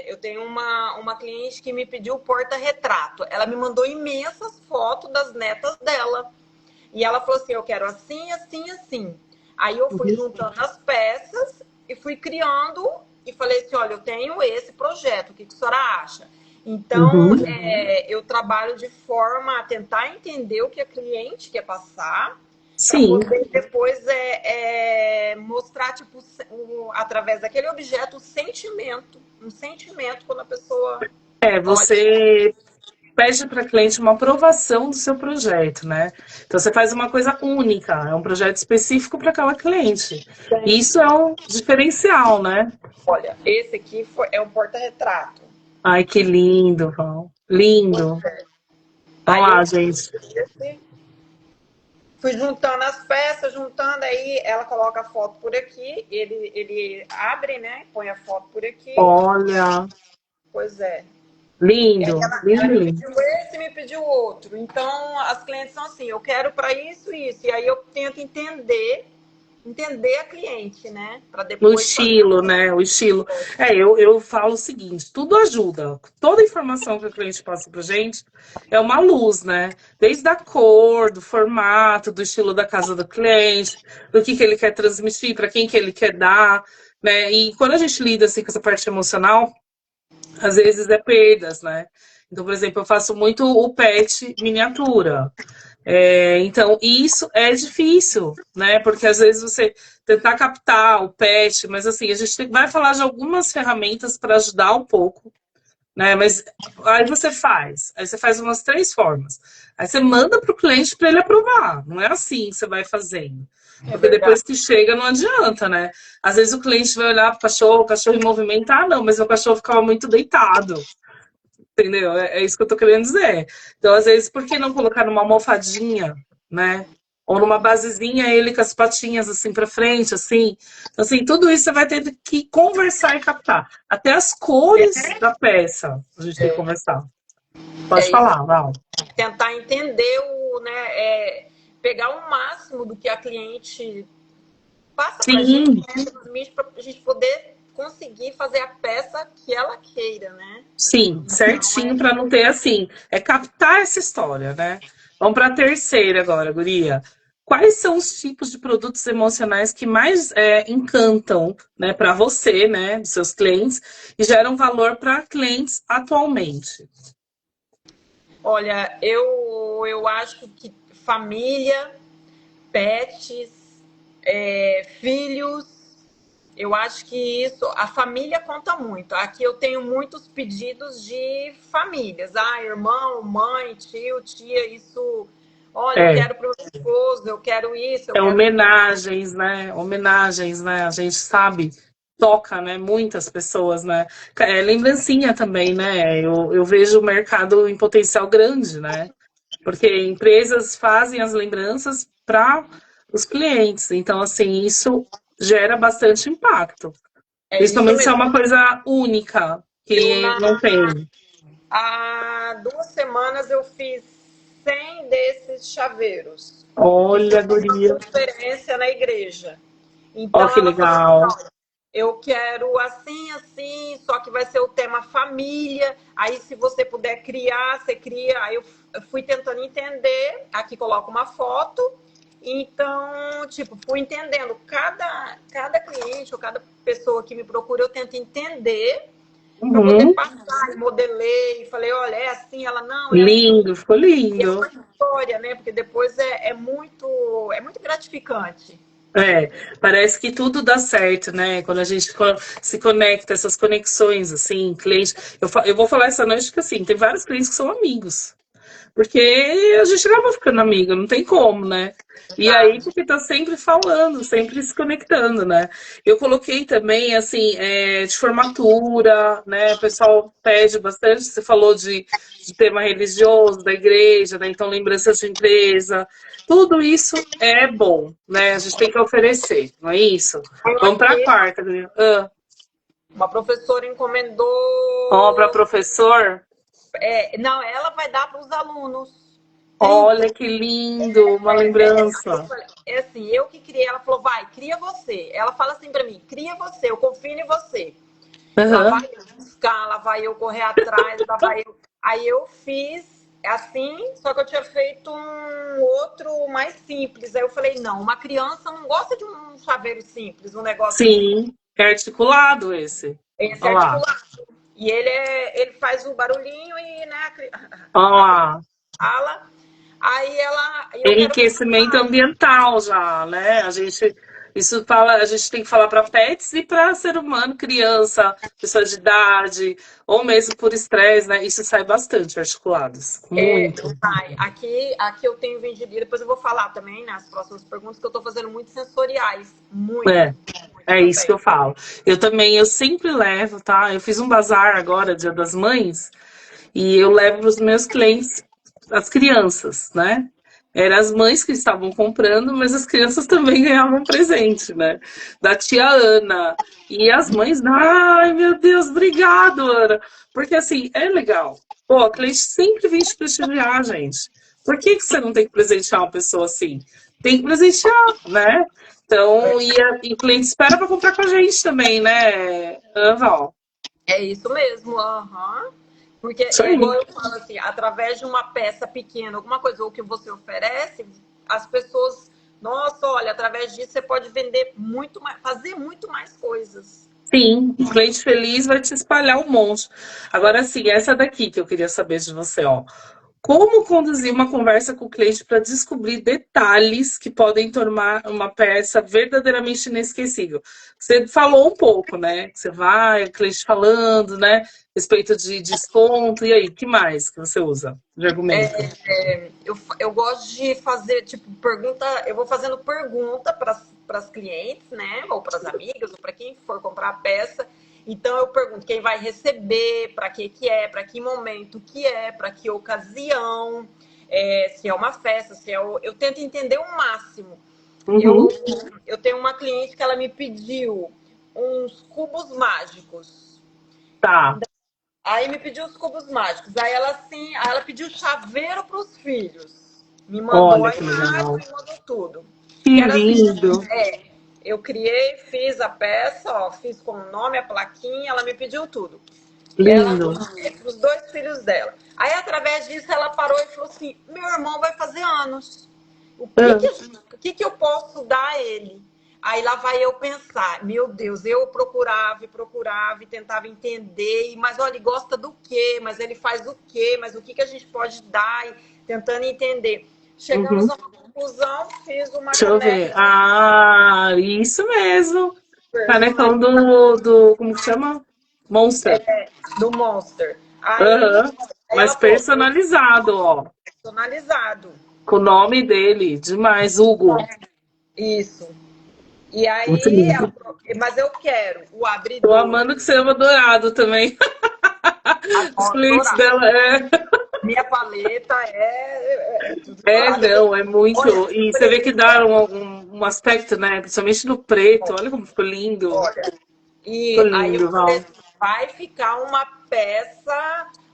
eu tenho uma cliente que me pediu porta-retrato. Ela me mandou imensas fotos das netas dela. E ela falou assim: eu quero assim, assim, assim. Aí eu fui uhum, juntando as peças e fui criando e falei assim: olha, eu tenho esse projeto, o que a senhora acha? Então, uhum. eu trabalho de forma a tentar entender o que a cliente quer passar, para Sim. poder depois mostrar, tipo, através daquele objeto, um sentimento quando a pessoa olha. Você pede para a cliente uma aprovação do seu projeto, né? Então você faz uma coisa única, é um projeto específico para aquela cliente. E isso é um diferencial, né? Olha, esse aqui é um porta-retrato. Ai, que lindo, Val. Lindo. Olha Aí eu lá, fiz gente. esse, fui juntando as peças, juntando, aí ela coloca a foto por aqui, ele abre, né? Põe a foto por aqui. Olha, Pois é. E aí lindo, ela lindo, me lindo. pediu esse e me pediu outro. Então, as clientes são assim, eu quero para isso e isso. E aí eu tento entender entender a cliente, né? Para O depois fazer. estilo, né? O estilo. Eu falo o seguinte, tudo ajuda. Toda informação que o cliente passa pra gente é uma luz, né? Desde a cor, do formato, do estilo da casa do cliente, do que ele quer transmitir, para quem que ele quer dar, né? E quando a gente lida assim com essa parte emocional, às vezes é perdas, né? Então, por exemplo, eu faço muito o pet miniatura. Então, isso é difícil, né? Porque às vezes você tentar captar o pet, mas assim, a gente vai falar de algumas ferramentas para ajudar um pouco, né? Mas aí você faz umas 3 formas. Aí você manda para o cliente para ele aprovar. Não é assim que você vai fazendo. É Porque verdade. depois que chega não adianta, né? Às vezes o cliente vai olhar para o cachorro em movimento, ah, não, mas o cachorro ficava muito deitado. Entendeu? É isso que eu tô querendo dizer. Então, às vezes, por que não colocar numa almofadinha, né? Ou numa basezinha, ele com as patinhas assim pra frente, assim. Então, assim, tudo isso você vai ter que conversar e captar. Até as cores da peça a gente tem que conversar. Pode É isso. falar, Val. Tentar entender pegar o máximo do que a cliente passa pra gente, Sim, né, transmite pra gente poder conseguir fazer a peça que ela queira, né? sim, Então, certinho para não ter assim. É captar essa história, né? Vamos para a terceira agora, Guria. Quais são os tipos de produtos emocionais que mais encantam, né, para você, né, dos seus clientes, e geram valor para clientes atualmente? olha, eu acho que família, pets, filhos, eu acho que isso, a família conta muito. Aqui eu tenho muitos pedidos de famílias. Ah, irmão, mãe, tio, tia, isso. Olha, eu É, quero para o meu esposo, eu quero isso, eu é quero. homenagens, né? Homenagens, né? A gente sabe, toca, né? Muitas pessoas, né? Lembrancinha também, né? Eu vejo o mercado em potencial grande, né? Porque empresas fazem as lembranças para os clientes. Então, assim, isso gera bastante impacto. É isso Principalmente se é mesmo. uma coisa única, Eu, que não tem. há 2 semanas, eu fiz 100 desses chaveiros. E Olha, fiz uma guria. conferência na igreja. Ó, Então que ela falou assim, legal. olha, eu quero assim, assim, só que vai ser o tema família. Aí, se você puder criar, você cria. Aí eu fui tentando entender. Aqui coloca uma foto. Então, tipo, fui entendendo. Cada cliente ou cada pessoa que me procura, eu tento entender para poder Uhum. passar. E modelei, falei, olha, é assim. Ela, não, é assim. Lindo, ficou E é uma lindo. história, né? Porque depois é muito gratificante. É, parece que tudo dá certo, né? Quando a gente se conecta, essas conexões, assim, cliente. Eu vou falar essa noite que, assim, tem vários clientes que são amigos. Porque a gente acaba ficando amigo, não tem como, né? E aí, Verdade. porque tá sempre falando, sempre se conectando, né? Eu coloquei também, assim, de formatura, né? O pessoal pede bastante, você falou de tema religioso, da igreja, né? Então, lembranças de empresa. Tudo isso é bom, né? A gente tem que oferecer, não é isso? Eu Vamos para a aqui, quarta, Adriana. Ah, uma professora ó, para encomendou. professor. Não, ela vai dar para os alunos 30. Olha que lindo, uma lembrança. É assim, eu que criei. Ela falou, vai, cria você. Ela fala assim para mim, cria você, eu confio em você. Lá vai Aham. eu buscar, lá vai eu correr atrás, lá vai eu. Aí eu fiz assim, só que eu tinha feito um outro mais simples. Aí eu falei, não, uma criança não gosta de um chaveiro simples, um negócio assim. Sim, é articulado esse. Esse Olha lá. articulado. E ele faz o barulhinho e, né, Olha a criança lá. fala. Aí eu quero Enriquecimento passar. ambiental já, né? A gente tem que falar para pets e para ser humano, criança, pessoa de idade, ou mesmo por estresse, né? Isso sai bastante articulados. Muito. Aqui eu tenho vendido, e depois eu vou falar também nas próximas perguntas, que eu estou fazendo muito sensoriais. Muito, É, muito é isso que também. eu falo. Eu sempre levo, tá? Eu fiz um bazar agora, Dia das Mães, e eu levo para os meus clientes as crianças, né? Eram as mães que estavam comprando, mas as crianças também ganhavam presente, né? Da tia Ana. E as mães, ai meu Deus, obrigado, Ana. Porque assim, é legal. Pô, a cliente sempre vem te prestigiar, gente. Por que você não tem que presentear uma pessoa assim? Tem que presentear, né? Então, e o cliente espera para comprar com a gente também, né, Ana Val? É isso mesmo, aham. Porque Isso é igual aí. eu falo assim, através de uma peça pequena, alguma coisa ou que você oferece, as pessoas, nossa, olha, através disso você pode vender muito mais, fazer muito mais coisas. Sim, o cliente feliz vai te espalhar um monte. Agora, sim, essa daqui que eu queria saber de você, ó. Como conduzir uma conversa com o cliente para descobrir detalhes que podem tornar uma peça verdadeiramente inesquecível? Você falou um pouco, né? Você vai, o cliente falando, né? Respeito de desconto, e aí, o que mais que você usa de argumento? Eu gosto de fazer, tipo, pergunta, eu vou fazendo pergunta para as clientes, né? Ou para as amigas, ou para quem for comprar a peça. Então eu pergunto quem vai receber, para que é, para que momento que é, para que ocasião, se é uma festa, se é eu tento entender o máximo. Eu, Uhum, eu tenho uma cliente que ela me pediu uns cubos mágicos. tá. Aí me pediu os cubos mágicos. Aí ela pediu chaveiro para os filhos. Me mandou Olha a que imagem, legal. me mandou tudo. Que Que era assim, lindo. eu criei, fiz a peça, ó, fiz com o nome, a plaquinha, ela me pediu tudo. Ela Lindo. para os dois filhos dela. Aí, através disso, ela parou e falou assim: meu irmão vai fazer anos. Ah, O que, que eu posso dar a ele? Aí lá vai eu pensar, meu Deus, eu procurava e procurava e tentava entender, mas olha, ele gosta do quê? Mas ele faz o quê? Mas o que, que a gente pode dar? E tentando entender. Chegamos uhum. a uma conclusão, fiz uma Deixa eu ver. caneca Ah, isso mesmo. Canecão personalizada do, como que chama? Monster. do Monster. Aí, Aham. aí Mas ela falou, personalizado, ó. personalizado. Com o nome dele. Demais, Hugo. Isso. E Muito aí, lindo. mas eu quero o Tô abridor, amando que você ama dourado também. Os adoro clientes dourado. dela Minha paleta é tudo dourado. não, é muito. Olha, E você vê que preto, dá um aspecto, né? Principalmente no preto. Olha como ficou lindo. olha. Ficou E aí eu lindo, falei Val. assim, vai ficar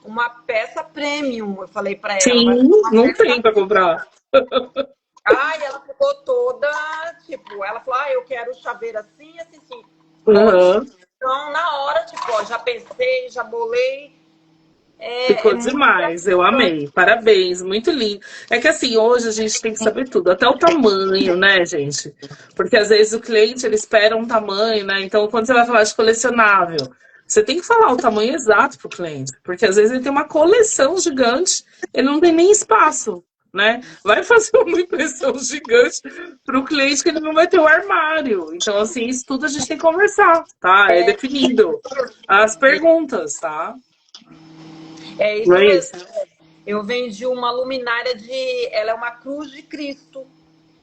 uma peça premium. Eu falei para ela, vai Sim, ficar uma não peça. tem pra comprar. Ai, ela ficou toda, tipo, ela falou, eu quero chaveiro assim, assim, assim. Ótimo. Aham. Então, na hora, tipo, ó, já pensei, já bolei. É Ficou muito demais, eu gratificante. amei. Parabéns, muito lindo. É que assim, hoje a gente tem que saber tudo, até o tamanho, né, gente? Porque às vezes o cliente ele espera um tamanho, né? Então, quando você vai falar de colecionável, você tem que falar o tamanho exato para o cliente, porque às vezes ele tem uma coleção gigante, ele não tem nem espaço, né? Vai fazer uma impressão gigante para o cliente que ele não vai ter o armário. Então, assim, isso tudo a gente tem que conversar, tá? É definido. As perguntas, tá? É Não isso é mesmo. isso? Eu vendi uma luminária ela é uma cruz de Cristo.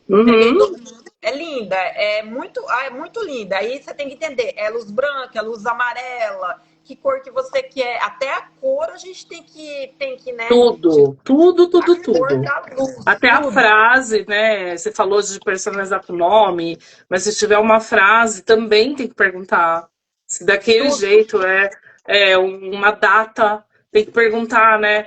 Peguei Uhum. todo. É linda, é muito linda. Aí você tem que entender, é luz branca, é luz amarela, que cor que você quer. Até a cor a gente tem que, né? Tipo, Tudo, tudo, a tudo, cor tudo. da luz, Até a tudo. frase, né? Você falou de personalizar com nome, mas se tiver uma frase, também tem que perguntar. Se daquele Tudo. jeito uma data, tem que perguntar, né?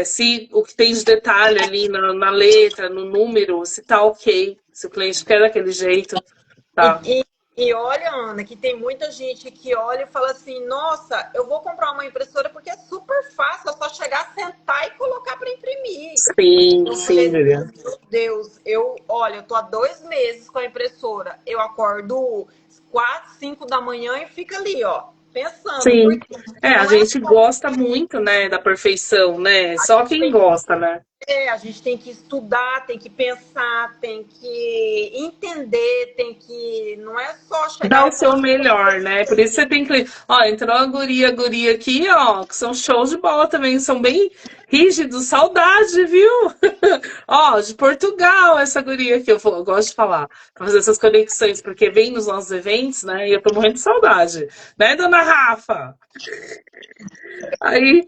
Se o que tem de detalhe ali na letra, no número, se tá ok. Se o cliente quer daquele jeito, E, tá? e, e olha, Ana, que tem muita gente que olha e fala assim: nossa, eu vou comprar uma impressora porque é super fácil, é só chegar, sentar e colocar para imprimir. Sim, Eu falei sim, assim, Miriam. meu Deus, olha, eu tô há 2 meses com a impressora. Eu acordo 4, 5 da manhã e fica ali, ó, pensando, Sim. porque A não é gente gosta muito, né, da perfeição, né? Só quem gosta, né? a gente tem que estudar, tem que pensar, tem que entender, tem que. Não é só Dar chegar o e falar seu assim, melhor, né? Por isso você tem que. Ó, entrou a guria aqui, ó, que são shows de bola também, são bem rígidos, saudade, viu? Ó, de Portugal, essa guria aqui, eu gosto de falar, pra fazer essas conexões, porque vem nos nossos eventos, né? E eu tô morrendo de saudade, né, dona Rafa? Aí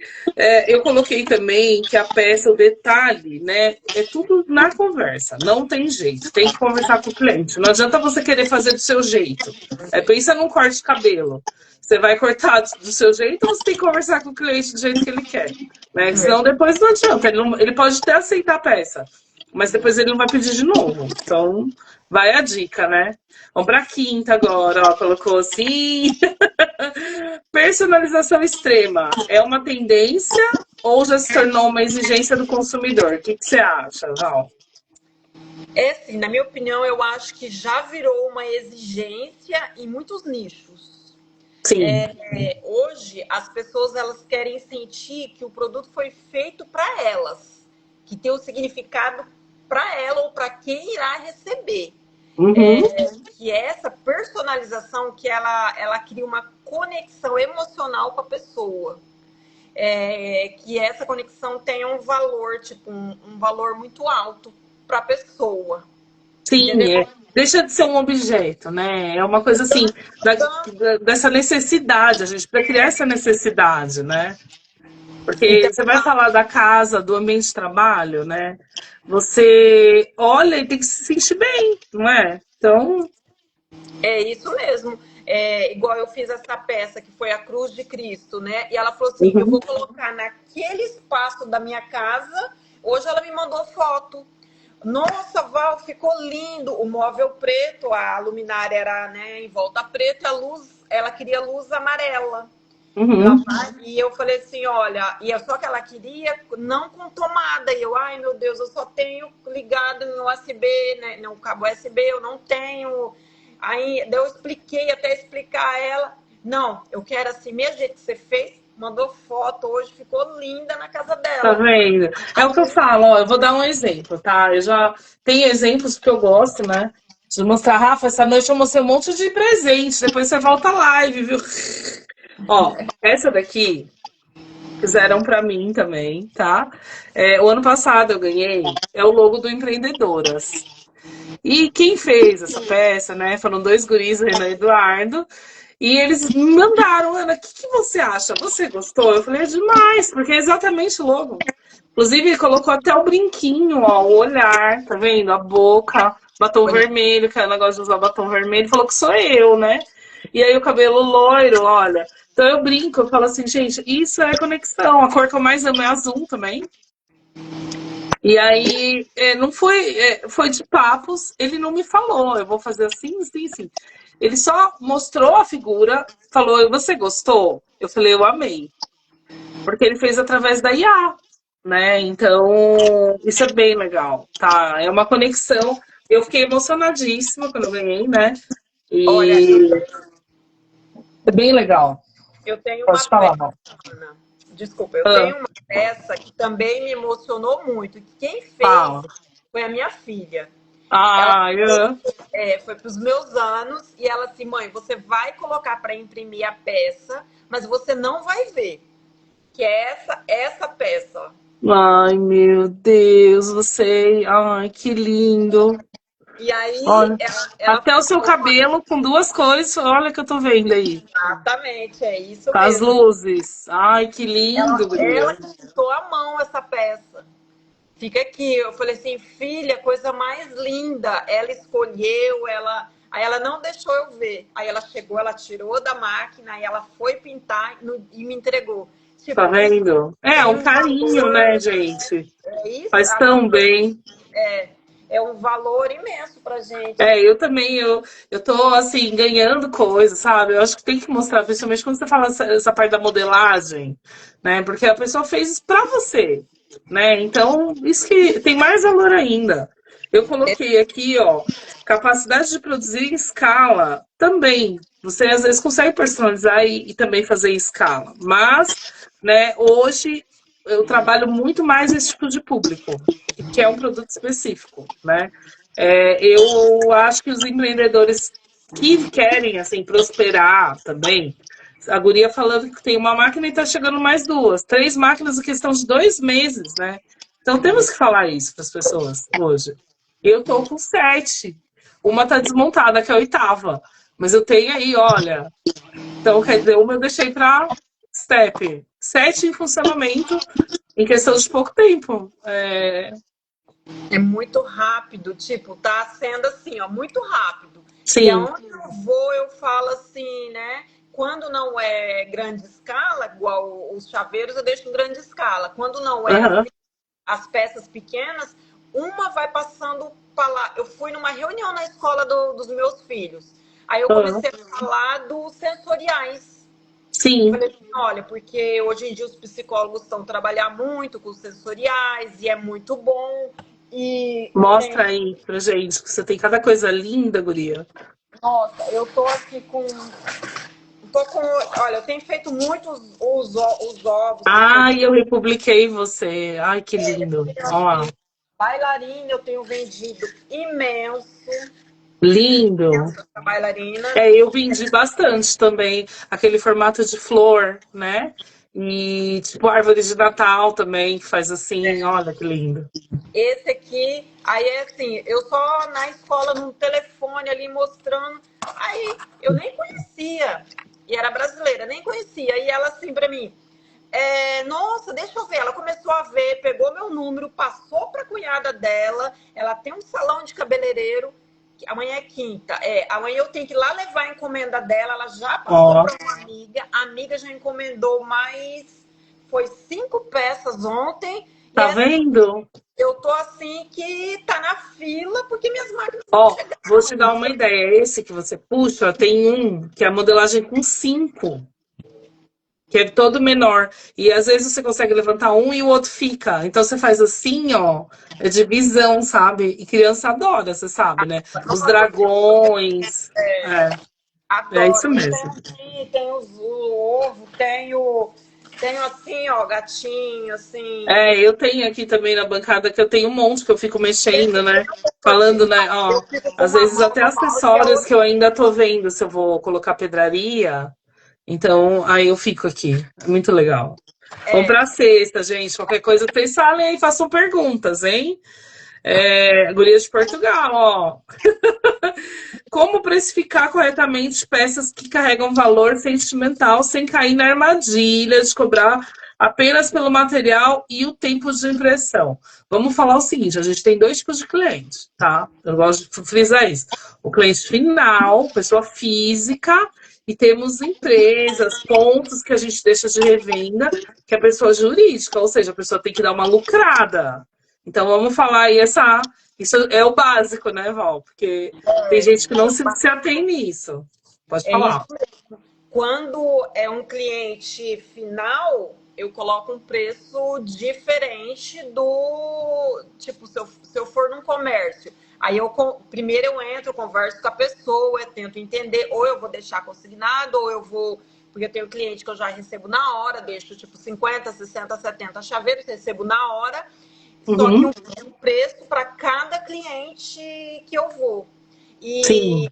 eu coloquei também que a peça, o detalhe, né? É tudo na conversa. Não tem jeito. Tem que conversar com o cliente. Não adianta você querer fazer do seu jeito. Pensa num corte de cabelo. Você vai cortar do seu jeito ou você tem que conversar com o cliente do jeito que ele quer? Né? Senão depois não adianta. Ele pode até aceitar a peça, mas depois ele não vai pedir de novo. Então, Vai a dica, né? Vamos pra quinta agora, ó. Colocou assim. Personalização extrema. É uma tendência ou já se tornou uma exigência do consumidor? O que você acha, Val? É assim, na minha opinião, eu acho que já virou uma exigência em muitos nichos. Sim. Hoje, as pessoas elas querem sentir que o produto foi feito para elas, que tem o significado para ela ou para quem irá receber. Uhum. Que essa personalização que ela cria uma conexão emocional com a pessoa. Que essa conexão tenha um valor, tipo, um valor muito alto para a pessoa. Sim, Entendeu? é. Deixa de ser um objeto, né? É uma coisa assim, dessa necessidade, a gente precisa criar essa necessidade, né? Porque Então, você vai falar da casa, do ambiente de trabalho, né? Você olha e tem que se sentir bem, não é? Então, é isso mesmo. Igual eu fiz essa peça que foi a Cruz de Cristo, né? E ela falou assim: eu uhum, vou colocar naquele espaço da minha casa. Hoje ela me mandou foto. Nossa, Val, ficou lindo. O móvel preto, a luminária era, né, em volta preta, a luz, ela queria luz amarela. uhum, E eu falei assim, olha, só que ela queria não com tomada. E eu, ai meu Deus, eu só tenho ligado no USB, né, no cabo USB, eu não tenho. Aí daí eu expliquei, até explicar a ela. Não, eu quero assim, mesmo jeito que você fez, mandou foto, hoje ficou linda na casa tá dela. vendo? É o que eu falo, ó, eu vou dar um exemplo, tá? Eu já tenho exemplos que eu gosto, né? De mostrar, Rafa, essa noite eu mostrei um monte de presente, depois você volta à live, viu? Ó, essa daqui fizeram pra mim também, tá? O ano passado eu ganhei, é o logo do Empreendedoras. E quem fez essa peça, né? Foram dois guris, o Renan e Eduardo. E eles me mandaram, Ana, o que você acha? Você gostou? Eu falei, é demais, porque é exatamente o logo. Inclusive, colocou até o brinquinho, ó, o olhar, tá vendo? A boca, batom vermelho, que ela gosta de usar batom vermelho, falou que sou eu, né? E aí o cabelo loiro, olha. Então eu brinco, eu falo assim, gente, isso é conexão. A cor que eu mais amo é azul também. E aí, não foi, foi de papos, ele não me falou, eu vou fazer assim, assim, assim. Ele só mostrou a figura, falou, você gostou? Eu falei, eu amei. Porque ele fez através da IA, né? Então, isso é bem legal, tá? É uma conexão. Eu fiquei emocionadíssima quando eu ganhei, né? Olha, E é bem legal. eu tenho uma Pode falar, peça, não. Ana. Desculpa, eu Ah, tenho uma peça que também me emocionou muito. Quem fez fala. foi a minha filha. Ela Ai, foi para os meus anos e ela assim, mãe, você vai colocar para imprimir a peça, mas você não vai ver que é essa peça. ai, meu Deus, você. Ai, que lindo. E aí Olha, ela até o seu ficou cabelo com duas cores, olha que eu tô vendo aí. exatamente, é isso Com as mesmo. luzes. Ai, que lindo, Ela guria. que pintou à mão essa peça. Fica aqui. Eu falei assim, filha, coisa mais linda. Ela escolheu, aí ela não deixou eu ver. Aí ela chegou, ela tirou da máquina, aí ela foi pintar e me entregou. Tá Tipo, isso vendo? É tem um um carinho, né, valor, gente? é isso, Faz tão bem. é um valor imenso pra gente. Eu também, eu tô assim, ganhando coisa, sabe? Eu acho que tem que mostrar, principalmente quando você fala essa parte da modelagem, né? Porque a pessoa fez isso pra você, né? Então, isso que tem mais valor ainda. Eu coloquei aqui, ó, capacidade de produzir em escala também. Você às vezes consegue personalizar e também fazer em escala, mas, né, hoje eu trabalho muito mais esse tipo de público, que é um produto específico, né? Eu acho que os empreendedores que querem assim prosperar também, a guria falando que tem uma máquina e está chegando mais duas, três máquinas em questão de 2 meses, né? Então temos que falar isso para as pessoas hoje. Eu tô com 7, uma tá desmontada, que é a oitava, mas eu tenho aí, olha. Então quer dizer, uma eu deixei para step, 7 em funcionamento em questão de pouco tempo. É muito rápido, tipo, tá sendo assim, ó, muito rápido. E Sim. aonde eu vou, eu falo assim, né? Quando não é grande escala, igual os chaveiros, eu deixo em grande escala. Quando não é Aham. assim, as peças pequenas, uma vai passando para lá. Eu fui numa reunião na escola dos meus filhos. Aí eu Ah, comecei a falar dos sensoriais. sim. Falei assim, olha, porque hoje em dia os psicólogos estão trabalhando muito com os sensoriais e é muito bom. E tem, Mostra aí pra gente que você tem cada coisa linda, guria. nossa, eu tô aqui com. Tô com. Olha, eu tenho feito muitos os ovos que foi Ai, eu republiquei você. Ai, que lindo. Olha lá. bailarina, eu tenho vendido imenso Lindo. essa bailarina. É, eu vendi bastante também aquele formato de flor, né? E tipo árvore de Natal também, que faz assim, olha que lindo. Esse aqui, aí é assim, eu só na escola, no telefone ali mostrando. Aí eu nem conhecia. E era brasileira, nem conhecia. E ela assim pra mim, nossa, deixa eu ver. Ela começou a ver, pegou meu número, passou pra cunhada dela. Ela tem um salão de cabeleireiro. Amanhã é quinta. Amanhã eu tenho que ir lá levar a encomenda dela. Ela já passou Ó, para uma amiga. A amiga já encomendou mais. Foi 5 peças ontem. E tá é assim, vendo? eu tô assim que tá na fila porque minhas máquinas não Ó, vou chegaram te dar uma ainda. ideia. Esse que você puxa, tem um que é a modelagem com 5, que é todo menor. E às vezes você consegue levantar um e o outro fica. Então você faz assim, ó, é divisão, sabe? E criança adora, você sabe, né? Os Nossa, eu dragões. É adoro. isso E mesmo. tem assim, tem o ovo, tenho assim, ó, gatinho, assim. É, eu tenho aqui também na bancada que eu tenho um monte que eu fico Esse mexendo, aqui né? é um Falando, profissional. né? Eu Ó, fico com às uma vezes mão até no mouse e a acessórios que outra. eu ainda tô vendo se eu vou colocar pedraria. Então, aí eu fico aqui. É muito legal. Vamos pra sexta, gente. Qualquer coisa, vocês falem aí, façam perguntas, hein? É, Gurias de Portugal, ó. Como precificar corretamente peças que carregam valor sentimental sem cair na armadilha de cobrar apenas pelo material e o tempo de impressão? Vamos falar o seguinte: a gente tem dois tipos de clientes, tá? Eu gosto de frisar isso. O cliente final, pessoa física, e temos empresas, pontos que a gente deixa de revenda, que é a pessoa jurídica, ou seja, a pessoa tem que dar uma lucrada. Então vamos falar aí isso é o básico, né, Val? Porque tem gente que não se atém nisso. Pode É isso. falar. Quando é um cliente final, eu coloco um preço diferente do. Tipo, se eu for num comércio, aí primeiro eu entro, converso com a pessoa, eu tento entender, ou eu vou deixar consignado, ou eu vou. Porque eu tenho cliente que eu já recebo na hora, deixo tipo 50, 60, 70 chaveiros, recebo na hora. Só que Uhum. um preço para cada cliente que eu vou. Sim,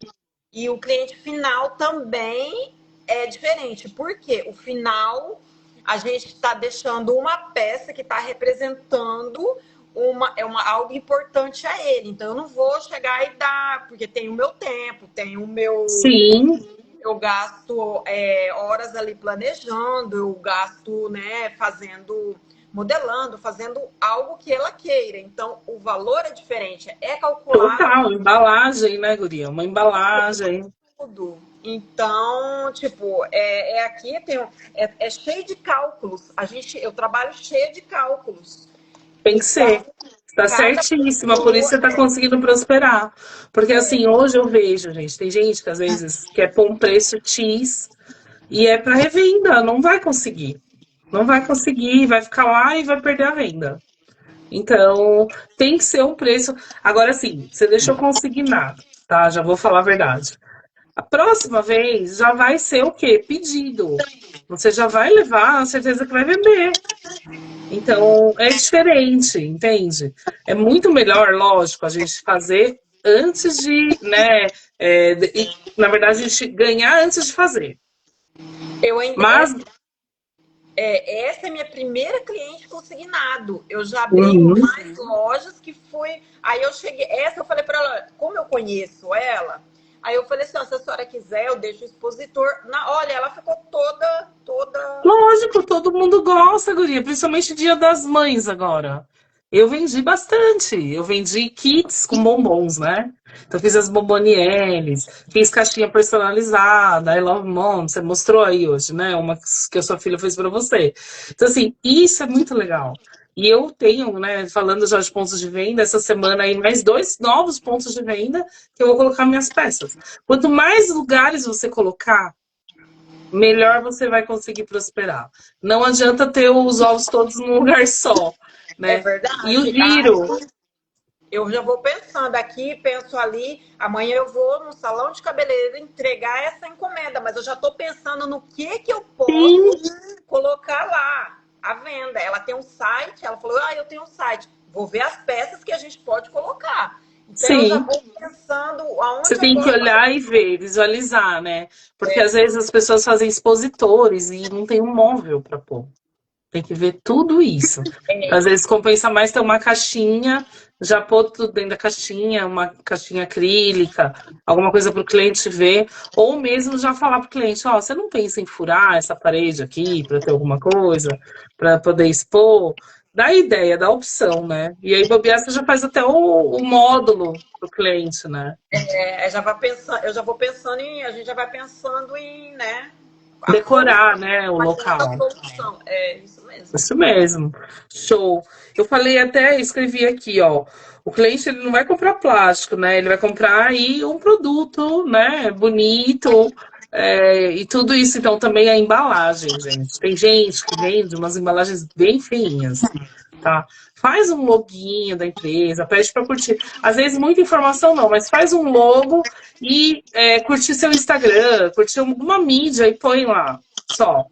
E o cliente final também é diferente, porque o final a gente está deixando uma peça que está representando algo importante a ele. Então eu não vou chegar e dar, porque tem o meu tempo, tem o meu. sim, Eu gasto horas ali planejando, eu gasto, né, fazendo, modelando, fazendo algo que ela queira. Então o valor é diferente, é calculado total. Embalagem, né, guria? Uma embalagem. tudo. Então, tipo, aqui é cheio de cálculos. Eu trabalho cheio de cálculos. Tem que Então, ser. Está cada certíssima, por isso pessoa você está conseguindo prosperar. Porque assim, hoje eu vejo, gente, tem gente que às vezes quer pôr um preço X e é para revenda, não vai conseguir. Não vai conseguir, vai ficar lá e vai perder a venda. Então, tem que ser um preço. Agora sim, você deixou consignado, tá? Já vou falar a verdade. A próxima vez já vai ser o quê? Pedido. Você já vai levar a certeza que vai vender. Então, é diferente, entende? É muito melhor, lógico, a gente fazer antes de, né? Na verdade, a gente ganhar antes de fazer. eu ainda Mas, essa é minha primeira cliente consignado. Eu já abri uhum, mais lojas que fui. Aí eu cheguei, essa eu falei para ela, como eu conheço ela, aí eu falei assim, ó, se a senhora quiser, eu deixo o expositor. Olha, ela ficou toda. lógico, todo mundo gosta, guria, principalmente Dia das Mães agora. Eu vendi bastante. Eu vendi kits com bombons, né? Então fiz as bombonieres, fiz caixinha personalizada, I Love Mom, você mostrou aí hoje, né? Uma que a sua filha fez para você. Então, assim, isso é muito legal. E eu tenho, né, falando já de pontos de venda, essa semana aí mais 2 novos pontos de venda que eu vou colocar minhas peças. Quanto mais lugares você colocar, melhor você vai conseguir prosperar. Não adianta ter os ovos todos num lugar só, É né? E o verdade. giro, Eu já vou pensando aqui, penso ali. Amanhã eu vou no salão de cabeleireiro entregar essa encomenda, mas eu já estou pensando no que eu posso sim, colocar lá à venda. Ela tem um site, ela falou: eu tenho um site. Vou ver as peças que a gente pode colocar. Então eu já sim. vou pensando Você aonde eu tem que posso fazer. olhar e ver, visualizar, né? Porque às vezes as pessoas fazem expositores e não tem um móvel para pôr. Tem que ver tudo isso. Às vezes compensa mais ter uma caixinha, já pôr tudo dentro da caixinha, uma caixinha acrílica, alguma coisa para o cliente ver, ou mesmo já falar para o cliente, ó, você não pensa em furar essa parede aqui para ter alguma coisa, para poder expor? Dá a ideia, dá a opção, né? E aí, bobear, você já faz até o módulo para o cliente, né? Já vai pensando, eu já vou pensando a gente já vai pensando em, né, a Decorar, solução, né, o a local. solução. É isso mesmo. Isso mesmo. Show. Eu falei até, escrevi aqui, ó. O cliente ele não vai comprar plástico, né? Ele vai comprar aí um produto, né? Bonito, e tudo isso. Então também a embalagem, gente. Tem gente que vende umas embalagens bem feinhas, tá? Faz um loginho da empresa, pede para curtir. Às vezes muita informação não, mas faz um logo e curtir seu Instagram, curtir alguma mídia e põe lá. Só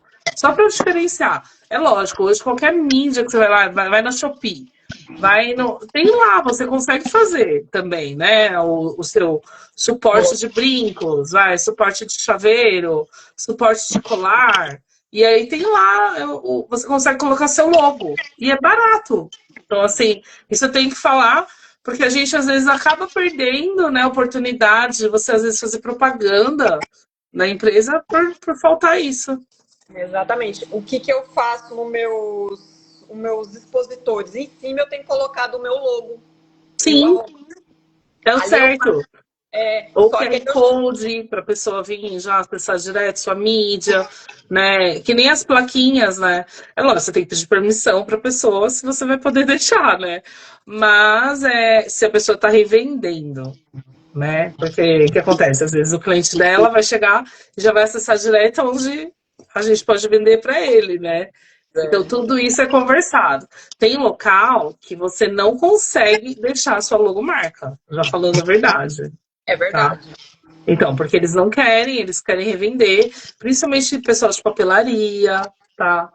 para diferenciar. É lógico, hoje qualquer mídia que você vai lá, vai na Shopee, vai no. Tem lá, você consegue fazer também, né? O seu suporte de brincos, vai, suporte de chaveiro, suporte de colar. E aí tem lá, você consegue colocar seu logo. E é barato. Então, assim, isso eu tenho que falar, porque a gente às vezes acaba perdendo, né, a oportunidade de você às vezes fazer propaganda na empresa por faltar isso. Exatamente. O que eu faço nos meus expositores? Em cima eu tenho colocado o meu logo e o Sim, arroba. é o Ali eu certo. faço. Ou Só que QR Code para a pessoa vir já acessar direto sua mídia, né? Que nem as plaquinhas, né? É lógico, você tem que pedir permissão para a pessoa se você vai poder deixar, né? Mas se a pessoa está revendendo, né? Porque o que acontece? Às vezes o cliente dela vai chegar e já vai acessar direto onde a gente pode vender para ele, né? Então, tudo isso é conversado. Tem local que você não consegue deixar a sua logomarca, já falando a verdade, é tá? verdade. Então, porque eles querem revender, principalmente pessoal de papelaria, tá?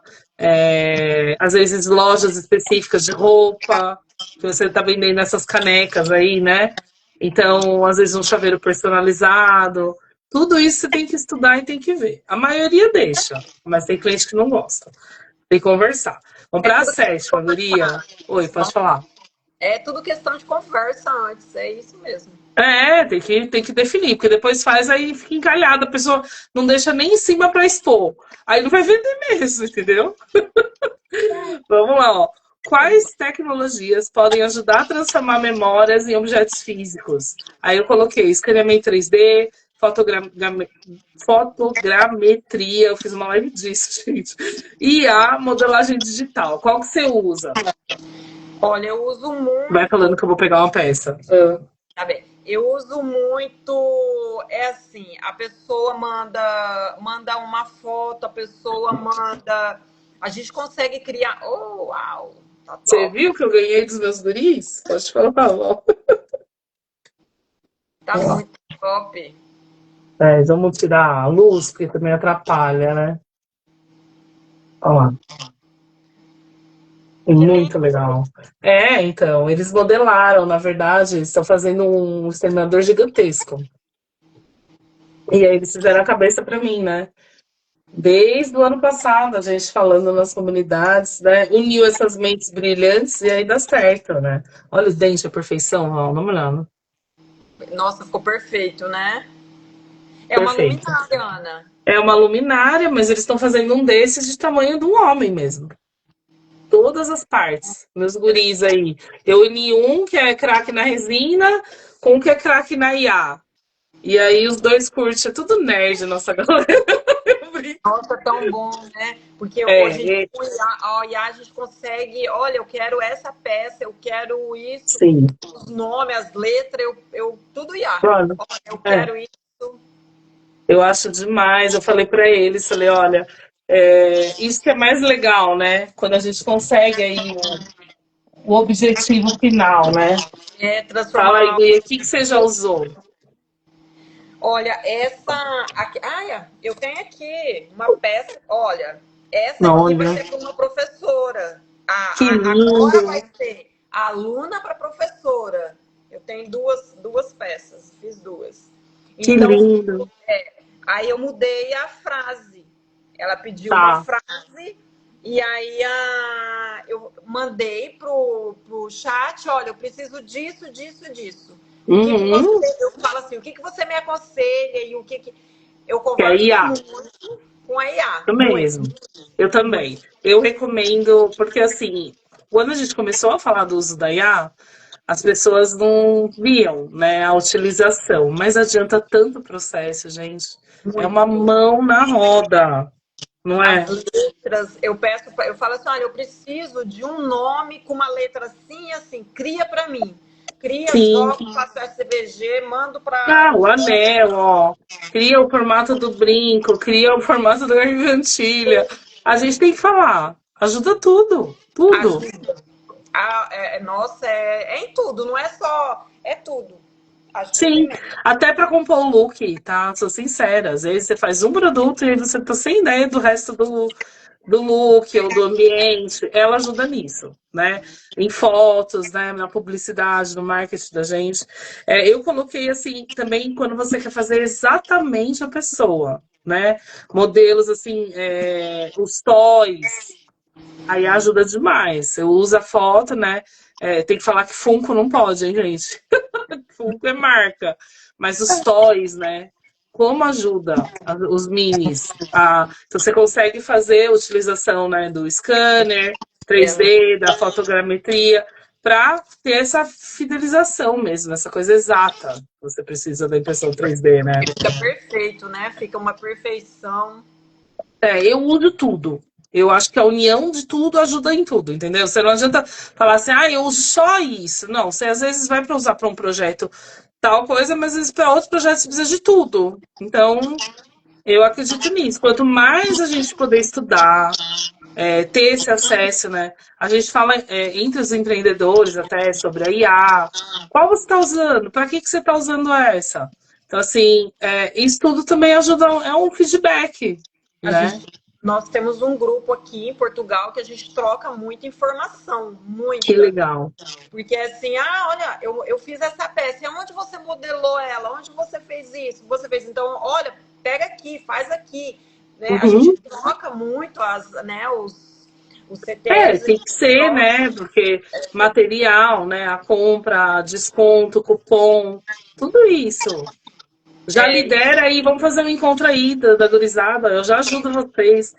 Às vezes lojas específicas de roupa, que você está vendendo essas canecas aí, né? Então, às vezes um chaveiro personalizado. Tudo isso você tem que estudar e tem que ver. A maioria deixa, mas tem cliente que não gosta. Tem que conversar. É Comprar a tudo sétima, guria. Oi, pode falar. É tudo questão de conversa antes, é isso mesmo. Tem que definir, porque depois faz, aí fica encalhada, a pessoa não deixa nem em cima para expor. Aí não vai vender mesmo, entendeu? Vamos lá, ó. Quais tecnologias podem ajudar a transformar memórias em objetos físicos? Aí eu coloquei escaneamento 3D, fotogrametria, eu fiz uma live disso, gente. E a modelagem digital. Qual que você usa? Olha, eu uso Vai falando muito, que eu vou pegar uma peça. tá bem? Eu uso muito, é assim, a pessoa manda uma foto, a pessoa manda, a gente consegue criar, oh, uau, tá Você top, viu que eu ganhei dos meus guris? Pode falar, ó. tá muito top. Vamos tirar a luz, porque também atrapalha, né? Olha lá. Que lindo. Muito legal. Então, eles modelaram, na verdade, eles estão fazendo um exterminador gigantesco. E aí eles fizeram a cabeça para mim, né? Desde o ano passado, a gente falando nas comunidades, né? Uniu essas mentes brilhantes e aí dá certo, né? Olha o dente, a perfeição, ó, dá uma olhada. Nossa, ficou perfeito, né? É uma Perfeito. luminária, Ana. É uma luminária, mas eles estão fazendo um desses de tamanho de um homem mesmo. Todas as partes. Meus guris aí. Eu uni um que é craque na resina com um que é craque na IA. E aí os dois curtem, é tudo nerd, nossa galera. Nossa, tão bom, né? Porque hoje em dia, É, com a IA a gente consegue, olha, eu quero essa peça, eu quero isso, sim, os nomes, as letras, tudo IA. claro. Olha, eu É, quero isso. eu acho demais. Eu falei para eles, falei, olha, isso que é mais legal, né? Quando a gente consegue aí o objetivo final, né? É Fala aí, transformar. Gui, o que que você já usou? Olha, essa aqui, eu tenho aqui uma peça. Olha, essa aqui vai Olha, ser para uma professora. que Agora lindo, vai ser aluna para professora. Eu tenho duas peças, fiz duas. que Então, lindo. aí eu mudei a frase. Ela pediu uma Tá. frase e aí eu mandei pro chat, olha, eu preciso disso, disso, disso. O que que Uhum. você, eu falo assim, o que que você me aconselha e o que que eu Que é converso IA, muito com a IA, eu muito, mesmo. Eu muito. também. Eu recomendo, porque assim, quando a gente começou a falar do uso da IA, as pessoas não viam, né, a utilização, mas adianta tanto o processo, gente. É uma Muito. mão na roda, não As é? letras, eu peço, eu falo assim, olha, eu preciso de um nome com uma letra assim, assim, cria para mim. Cria, Sim. jogo, faço SVG, mando Ah, para. o anel, ó. Cria o formato do brinco, cria o formato da gargantilha. A gente tem que falar. Ajuda tudo, tudo. Ajuda. Nossa, é em tudo, não é só. É tudo. Ajuda Sim, imenso. até para compor o look, tá? Sou sincera. Às vezes você faz um produto e aí você tá sem ideia do resto do look ou do ambiente. Ela ajuda nisso, né? Em fotos, né? Na publicidade, no marketing da gente. Eu coloquei assim também quando você quer fazer exatamente a pessoa, né? Modelos assim, os toys. Aí ajuda demais. Eu uso a foto, né? Tem que falar que Funko não pode, hein, gente? Funko é marca. Mas os toys, né? Como ajuda os minis? Então você consegue fazer a utilização, né, do scanner É, 3D, da fotogrametria, para ter essa fidelização mesmo, essa coisa exata. Você precisa da impressão 3D, né? fica perfeito, né? Fica uma perfeição. Eu uso tudo. Eu acho que a união de tudo ajuda em tudo, entendeu? Você não adianta falar assim, eu uso só isso. Não, você às vezes vai para usar para um projeto tal coisa, mas às vezes para outros projetos você precisa de tudo. Então, eu acredito nisso. Quanto mais a gente poder estudar, ter esse acesso, né? A gente fala entre os empreendedores até sobre a IA. Qual você está usando? Para que você está usando essa? Então, assim, isso tudo também ajuda, é um feedback, A né? gente, nós temos um grupo aqui em Portugal que a gente troca muita informação, Que muita. legal. Porque assim, olha, eu fiz essa peça, e onde você modelou ela? Onde você fez isso? Você fez, então, olha, pega aqui, faz aqui. Né? A gente Uhum. troca muito os CTRs, a Tem que gente ser, troca. né? Porque material, né? A compra, desconto, cupom, tudo isso. Já E lidera aí, vamos fazer um encontro aí da gurizada, eu já ajudo vocês.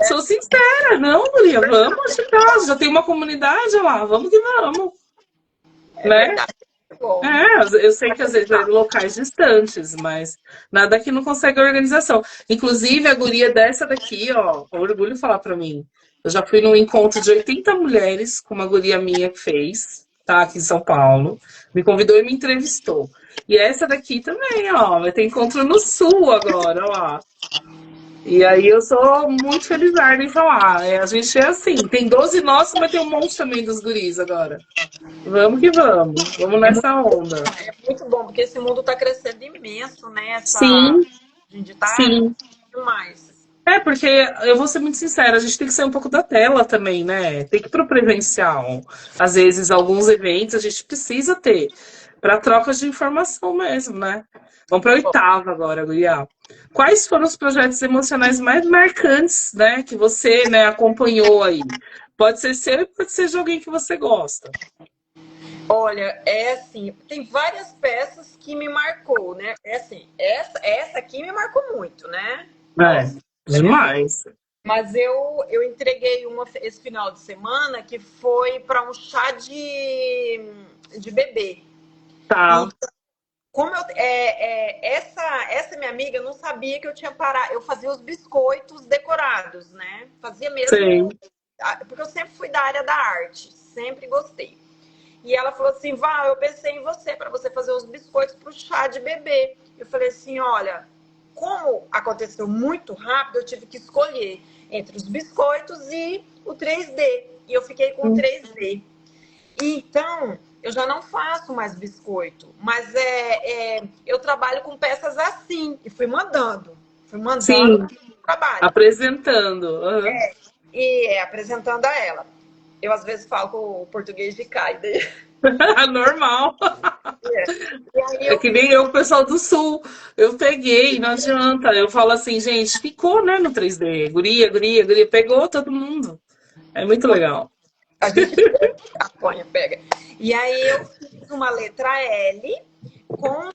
Sou sincera, não, guria, vamos ajudar, já tem uma comunidade lá, vamos que vamos, é né? verdade. Bom, Eu sei que às vezes é locais distantes, mas nada que não consegue organização. Inclusive, a guria dessa daqui, ó, é um orgulho falar pra mim. Eu já fui num encontro de 80 mulheres com uma guria minha que fez, tá, aqui em São Paulo. Me convidou e me entrevistou. E essa daqui também, ó, vai ter encontro no Sul agora, ó. E aí eu sou muito feliz em falar. A gente é assim, tem 12 nossos, mas tem um monte também dos guris agora. Vamos que vamos, vamos é muito, nessa onda. é muito bom, porque esse mundo está crescendo imenso, né? Sim, A gente está sim. demais. Porque eu vou ser muito sincera, a gente tem que sair um pouco da tela também, né? Tem que ir pro presencial. Às vezes, alguns eventos a gente precisa ter para troca de informação mesmo, né? Vamos para a oitava agora, Guria. Quais foram os projetos emocionais mais marcantes, né, que você, né, acompanhou aí? Pode ser seu e pode ser de alguém que você gosta. Olha, é assim, tem várias peças que me marcou, né? É assim, essa aqui me marcou muito, né? É, Nossa, da minha vida. demais. Mas eu entreguei uma esse final de semana que foi para um chá de bebê. E Tá. como essa minha amiga não sabia que eu tinha parado, eu fazia os biscoitos decorados, né? Fazia mesmo, Sei. porque eu sempre fui da área da arte, sempre gostei. E ela falou assim: Val, eu pensei em você para você fazer os biscoitos para o chá de bebê. Eu falei assim: olha, como aconteceu muito rápido, eu tive que escolher entre os biscoitos e o 3D. E eu fiquei com o 3D. Então, eu já não faço mais biscoito, mas eu trabalho com peças assim, e fui mandando Sim, para o trabalho, apresentando. Aham. e apresentando a ela. Eu, às vezes, falo com o português de Caide. Normal. E aí É eu que fiz. nem eu, o pessoal do Sul. Eu peguei, não adianta. Eu falo assim, gente, ficou, né, no 3D. Guria, guria, guria. Pegou todo mundo. É muito legal. A gente pega, apanha, pega. E aí eu fiz uma letra L com.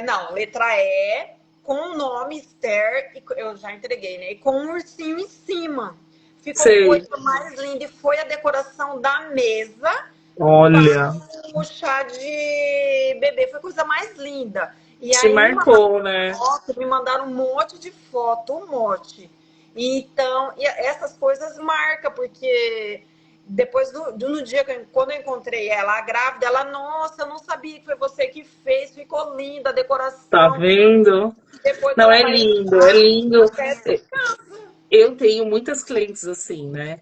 Não, letra E com o nome Esther, e eu já entreguei, né? E com um ursinho em cima. Ficou Sei. coisa mais linda. E foi a decoração da mesa Olha, para o chá de bebê. Foi a coisa mais linda. E te aí marcou, né? me mandaram um monte de foto, um monte. Então, e essas coisas marcam, porque depois no dia quando eu encontrei ela, a grávida, ela, nossa, eu não sabia que foi você que fez, ficou linda a Tá decoração. vendo? Depois Não, ela é vai lindo, é usar lindo. até. Eu tenho muitas clientes assim, né?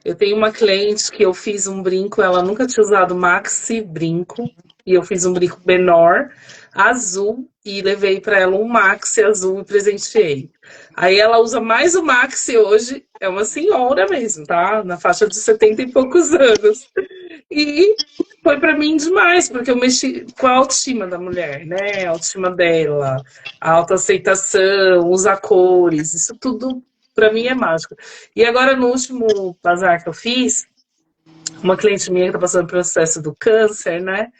Eu tenho uma cliente que eu fiz um brinco, ela nunca tinha usado maxi brinco, e eu fiz um brinco menor, azul, e levei para ela um maxi azul e presenteei. Aí ela usa mais o maxi hoje, é uma senhora mesmo, tá? Na faixa de 70 e poucos anos. E foi para mim demais, porque eu mexi com a autoestima da mulher, né? A autoestima dela, a autoaceitação, usar cores, isso tudo para mim é mágico. E agora no último bazar que eu fiz, uma cliente minha que está passando pelo processo do câncer, né?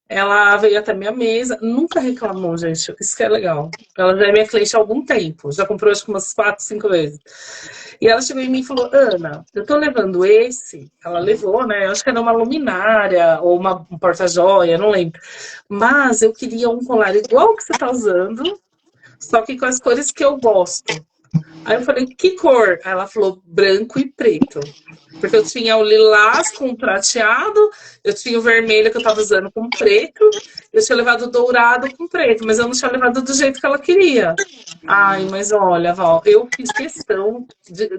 Ela veio até minha mesa, nunca reclamou, gente. Isso que é legal. Ela já é minha cliente há algum tempo, já comprou acho que umas 4, 5 vezes. E ela chegou em mim e falou: Ana, eu tô levando esse. Ela levou, né? Eu acho que era uma luminária ou um porta-joia, não lembro. Mas eu queria um colar igual que você tá usando, só que com as cores que eu gosto. Aí eu falei, que cor? Aí ela falou branco e preto. Porque eu tinha o lilás com prateado, eu tinha o vermelho que eu tava usando com preto, eu tinha levado o dourado com preto, mas eu não tinha levado do jeito que ela queria. Ai, mas olha, Val, eu fiz questão,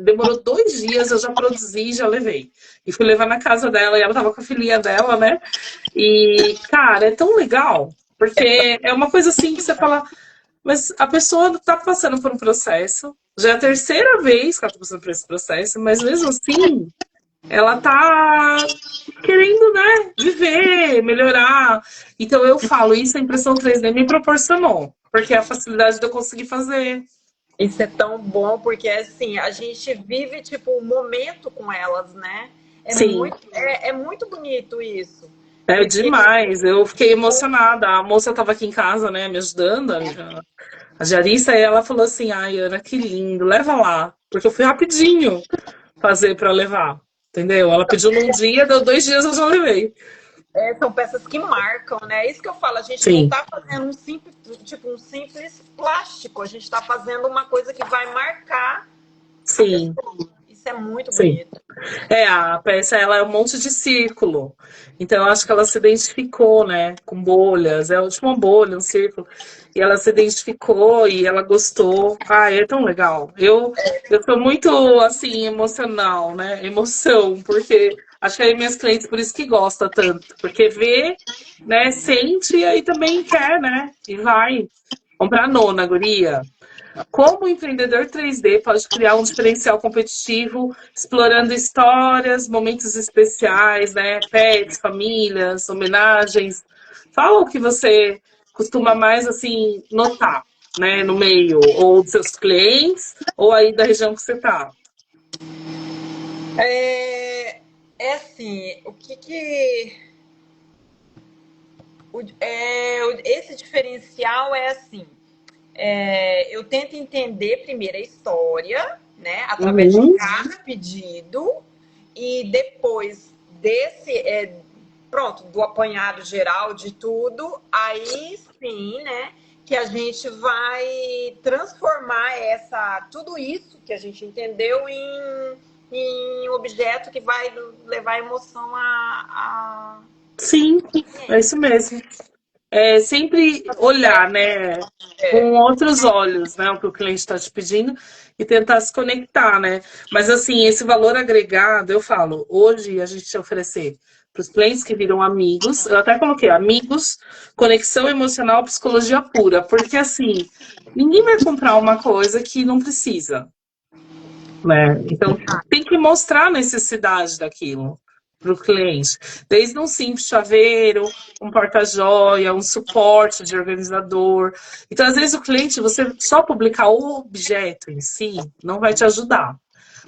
demorou 2 dias, eu já produzi e já levei. E fui levar na casa dela, e ela tava com a filhinha dela, né? E, cara, é tão legal, porque é uma coisa assim que você fala, mas a pessoa está passando por um processo, já é a terceira vez que ela está passando por esse processo, mas mesmo assim, ela está querendo, né, viver, melhorar. Então eu falo, isso a impressão 3D me proporcionou, porque é a facilidade de eu conseguir fazer. Isso é tão bom, porque assim, a gente vive tipo um momento com elas, né? Sim, É muito bonito isso. é Porque demais. Eu fiquei emocionada. A moça estava aqui em casa, né, me ajudando, a Jarissa, e ela falou assim: ai, Ana, que lindo, leva lá. Porque eu fui rapidinho fazer para levar. Entendeu? Ela pediu num dia, deu 2 dias, eu já levei. são peças que marcam, né? É isso que eu falo, a gente não Sim, está fazendo um simples plástico, a gente está fazendo uma coisa que vai marcar a sim, pessoa. Isso é muito sim. bonito. É, a peça ela é um monte de círculo. Então eu acho que ela se identificou, né, com bolhas. É tipo uma bolha, um círculo. E ela se identificou e ela gostou. Ai, é tão legal. Eu sou muito assim emocional, né? Emoção, porque acho que aí minhas clientes por isso que gosta tanto, porque vê, né, sente e aí também quer, né? E vai comprar nona, guria. Como o empreendedor 3D pode criar um diferencial competitivo, explorando histórias, momentos especiais, né? Pets, famílias, homenagens. Fala o que você costuma mais assim notar, né? No meio, ou dos seus clientes, ou aí da região que você está. É assim, esse diferencial é assim. Eu tento entender primeiro a história, né, através de Uhum. cada pedido, e depois pronto, do apanhado geral de tudo, aí sim, né, que a gente vai transformar tudo isso que a gente entendeu em objeto que vai levar emoção Sim, é isso mesmo. É sempre olhar, né, com outros olhos, né, o que o cliente está te pedindo e tentar se conectar, né? Mas assim, esse valor agregado, eu falo, hoje a gente oferecer para os clientes que viram amigos, eu até coloquei amigos, conexão emocional, psicologia pura, porque assim, ninguém vai comprar uma coisa que não precisa, né? Então, tem que mostrar a necessidade daquilo para o cliente. Desde um simples chaveiro, um porta-joia, um suporte de organizador. Então, às vezes, o cliente, você só publicar o objeto em si, não vai te ajudar.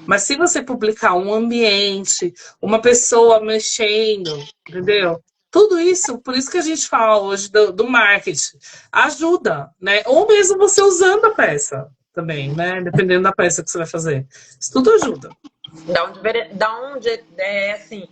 Mas se você publicar um ambiente, uma pessoa mexendo, entendeu? Tudo isso, por isso que a gente fala hoje do marketing, ajuda, né? Ou mesmo você usando a peça também, né? Dependendo da peça que você vai fazer. Isso tudo ajuda. Assim,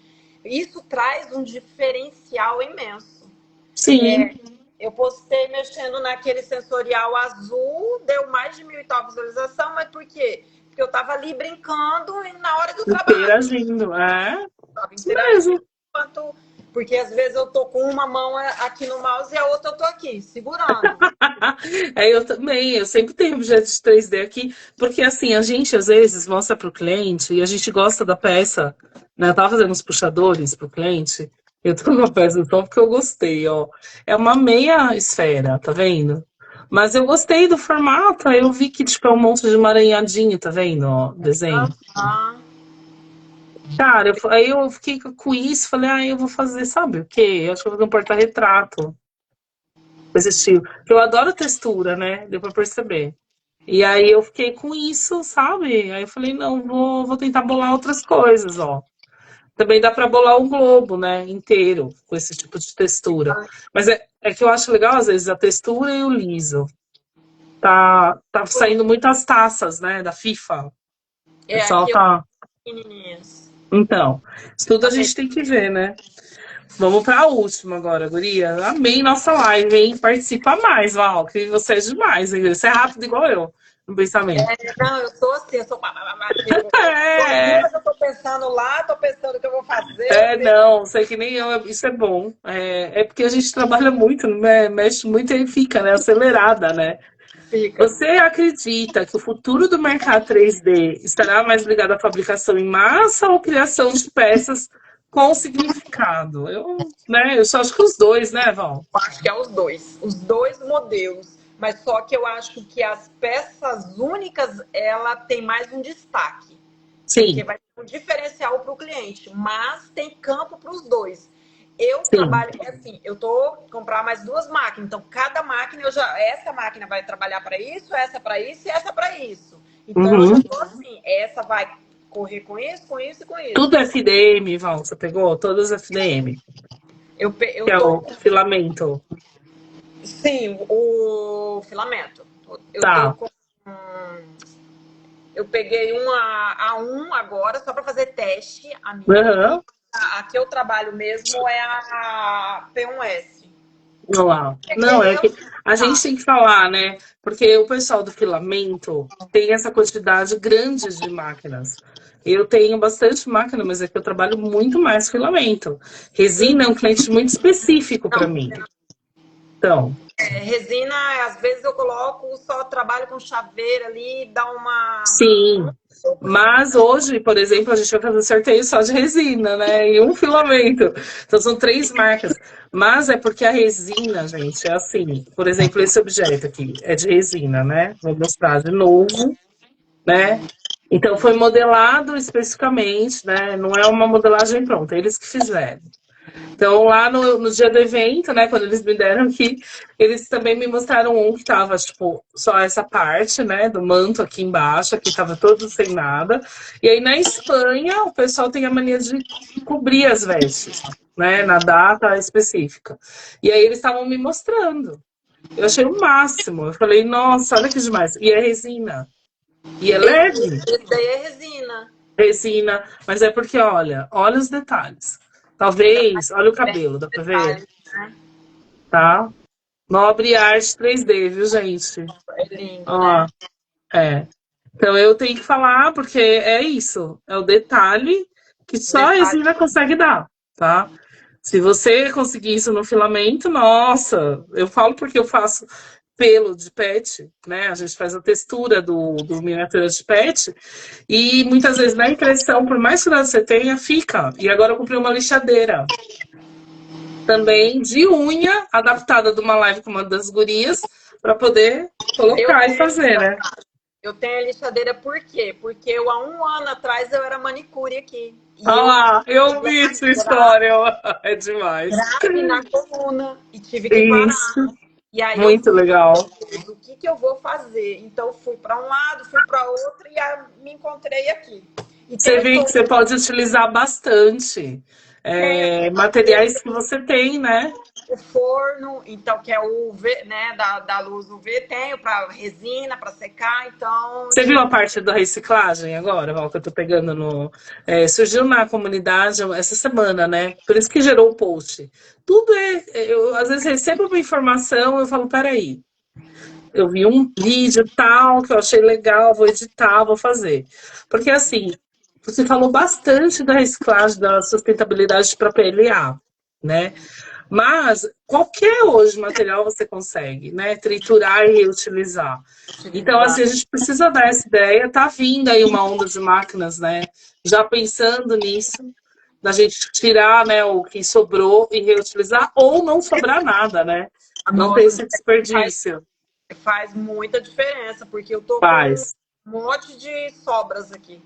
isso traz um diferencial imenso. Sim. Eu postei mexendo naquele sensorial azul, deu mais de 1.000 e tal visualização, mas por quê? Porque eu tava ali brincando na hora do trabalho. Interagindo, Tava isso mesmo. interagindo porque às vezes eu tô com uma mão aqui no mouse e a outra eu tô aqui, segurando. Eu também, eu sempre tenho objetos de 3D aqui, porque assim, a gente às vezes mostra para o cliente e a gente gosta da peça, né? Eu tava fazendo uns puxadores para o cliente, eu tô com a peça só porque eu gostei, ó. É uma meia esfera, tá vendo? Mas eu gostei do formato, aí eu vi que tipo, é um monte de emaranhadinho, tá vendo, ó, desenho. Cara, aí eu fiquei com isso, falei, eu vou fazer, sabe o quê? Eu acho que eu vou fazer um porta-retrato desse estilo. Porque eu adoro textura, né? Deu pra perceber. E aí eu fiquei com isso, sabe? Aí eu falei, não, vou tentar bolar outras coisas, ó. Também dá pra bolar um globo, né? Inteiro, com esse tipo de textura. Mas é que eu acho legal, às vezes, a textura e o liso. Tá saindo muitas taças, né? Da FIFA. O pessoal Aqui eu tá. pequenininhas. Então, isso tudo a gente tem que ver, né? Vamos para a última agora, guria. Amei nossa live, hein? Participa mais, Val, que você é demais, hein? Você é rápido igual eu no pensamento. Não, eu sou assim, eu sou. É, Eu tô pensando lá, tô pensando o que eu vou fazer. não, sei que nem eu, isso é bom. É porque a gente trabalha muito, né? Mexe muito e fica, né? Acelerada, né? Fica. Você acredita que o futuro do mercado 3D estará mais ligado à fabricação em massa ou criação de peças com significado? Eu só acho que os dois, né, Val? Acho que é os dois modelos. Mas só que eu acho que as peças únicas, ela tem mais um destaque. Porque Sim, vai ter um diferencial para o cliente. Mas tem campo para os dois. Eu sim. trabalho assim, eu tô comprar mais duas máquinas. Então, cada máquina, essa máquina vai trabalhar para isso, essa para isso e essa para isso. Então, eu já Uhum. tô assim, essa vai correr com isso, com isso e com Tudo isso. FDM, Val, você pegou? Todas FDM, que Eu é tô o filamento. sim, o filamento. Eu tô Tá. com. Eu peguei uma A1 agora, só para fazer teste, a minha. E Aham. a que eu trabalho mesmo é a P1S. Olha lá. Não, Peguei é eu. que a gente tem que falar, né? Porque o pessoal do filamento tem essa quantidade grande de máquinas. Eu tenho bastante máquina, mas é que eu trabalho muito mais filamento. Resina é um cliente muito específico para Não, mim. Então, resina, às vezes eu coloco, só trabalho com chaveira ali, dá uma. sim. Mas hoje, por exemplo, a gente vai fazer sorteio só de resina, né? E um filamento. Então são 3 marcas. Mas é porque a resina, gente, é assim. Por exemplo, esse objeto aqui é de resina, né? Vou mostrar de novo, né? Então foi modelado especificamente, né? Não é uma modelagem pronta, eles que fizeram. Então, lá no dia do evento, né, quando eles me deram aqui, eles também me mostraram um que tava, tipo, só essa parte, né, do manto aqui embaixo, aqui tava todo sem nada. E aí, na Espanha, o pessoal tem a mania de cobrir as vestes, né, na data específica. E aí, eles estavam me mostrando. Eu achei o máximo. Eu falei, nossa, olha que demais. E é resina. E é leve Esse daí é resina. resina, mas é porque, olha os detalhes. Talvez, olha o Tem cabelo, dá pra ver? detalhes, né? Tá? Nobre Arte 3D, viu, gente? É lindo, Ó, né? é. Então eu tenho que falar, porque é isso, é o detalhe que só a Detalhe. resina consegue dar, tá? Se você conseguir isso no filamento, nossa, eu falo porque eu faço pelo de pet, né? A gente faz a textura do miniatura de pet e muitas vezes na impressão, por mais cuidado que você tenha, fica. E agora eu comprei uma lixadeira também de unha, adaptada de uma live com uma das gurias, para poder Eu colocar e tenho, fazer, né? eu tenho a lixadeira por quê? Porque eu, há um ano atrás, eu era manicure aqui. E eu Ah, eu tive vi sua grave, história, é demais. grave na coluna e tive que parar. Isso, E aí eu muito vi, legal. o que que eu vou fazer? Então fui para um lado, fui para outro e me encontrei aqui. E Você tenho vê que todo, você pode utilizar bastante tenho materiais que você tem, né? o forno, então que é o UV, né, da luz UV, tenho para resina, para secar, então Você viu a tive. parte da reciclagem agora, Val, que eu tô pegando no. Surgiu na comunidade essa semana, né? Por isso que gerou o post. Tudo é. Eu às vezes recebo uma informação, eu falo, peraí. Eu vi um vídeo tal que eu achei legal, vou editar, vou fazer. Porque assim, você falou bastante da reciclagem, da sustentabilidade para PLA, né? Mas qualquer hoje material você consegue, né? Triturar e reutilizar. Então, assim, a gente precisa dar essa ideia. Tá vindo aí uma onda de máquinas, né? Já pensando nisso, da gente tirar, né, o que sobrou e reutilizar, ou não sobrar nada, né? Não ter Nossa, esse faz, desperdício. faz muita diferença, porque eu tô com um Faz. monte de sobras aqui.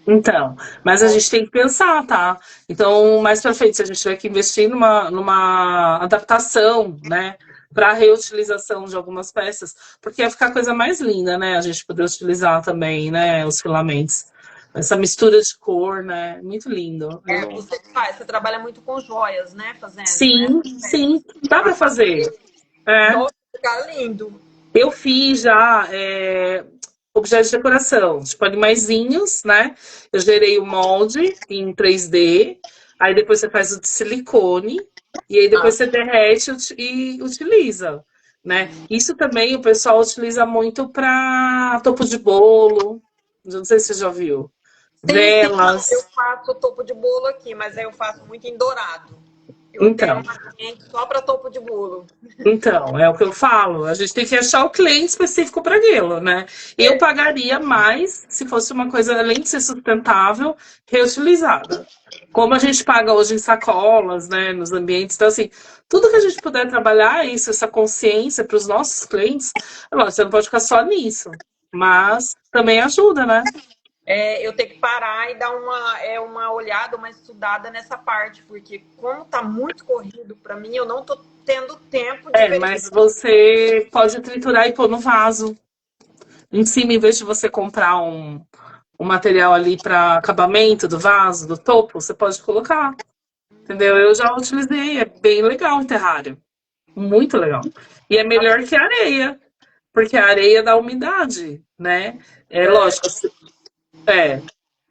Então, mas a gente tem que pensar, tá? Então, mais pra frente, se a gente tiver que investir numa adaptação, né? Para reutilização de algumas peças, porque ia ficar a coisa mais linda, né? A gente poder utilizar também, né? Os filamentos. Essa mistura de cor, né? Muito lindo. É, você faz, você trabalha muito com joias, né? Fazendo, né? Sim, sim, dá para fazer. É. Nossa, fica lindo. Eu fiz já objetos de decoração, tipo animaizinhos, né? Eu gerei o molde em 3D, aí depois você faz o de silicone, e aí Ah, depois você derrete e utiliza, né? Isso também o pessoal utiliza muito para topo de bolo, não sei se você já viu, sim, sim, eu velas. faço topo de bolo aqui, mas aí eu faço muito em dourado. Eu tenho Então, uma cliente só para topo de bolo. Então, é o que eu falo. A gente tem que achar o cliente específico para aquilo, né? Eu pagaria mais se fosse uma coisa, além de ser sustentável, reutilizada. Como a gente paga hoje em sacolas, né, nos ambientes. Então, assim, tudo que a gente puder trabalhar isso, essa consciência para os nossos clientes, é lógico, você não pode ficar só nisso. Mas também ajuda, né? É, eu tenho que parar e dar uma olhada, uma estudada nessa parte, porque como tá muito corrido para mim, eu não tô tendo tempo de Mas verificar. você pode triturar e pôr no vaso. Em cima, em vez de você comprar um material ali para acabamento do vaso, do topo, você pode colocar. Entendeu? Eu já utilizei, é bem legal em terrário. Muito legal. E é melhor que a areia, porque a areia dá umidade, né? É lógico, é.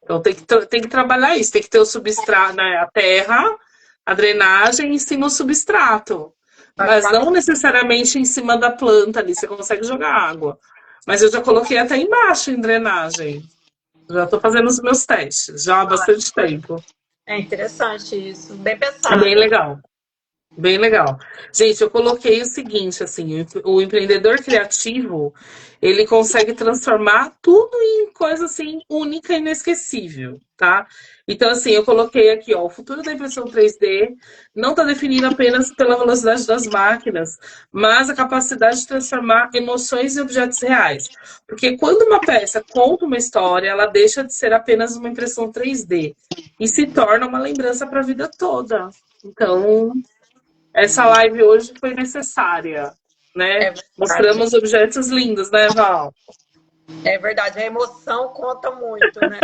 Então tem que trabalhar isso, tem que ter o substrato, né? A terra, a drenagem e em cima o substrato. Vai Mas ficar não necessariamente em cima da planta ali, você consegue jogar água. Mas eu já coloquei até embaixo em drenagem. Já estou fazendo os meus testes, já há bastante tempo. é interessante isso, bem É bem pensado. legal. Bem legal. Gente, eu coloquei o seguinte, assim, o empreendedor criativo, ele consegue transformar tudo em coisa, assim, única e inesquecível, tá? Então, assim, eu coloquei aqui, ó, o futuro da impressão 3D não está definido apenas pela velocidade das máquinas, mas a capacidade de transformar emoções em objetos reais. Porque quando uma peça conta uma história, ela deixa de ser apenas uma impressão 3D e se torna uma lembrança para a vida toda. Então, essa live hoje foi necessária, né? É verdade. Mostramos objetos lindos, né, Val? É verdade, a emoção conta muito, né?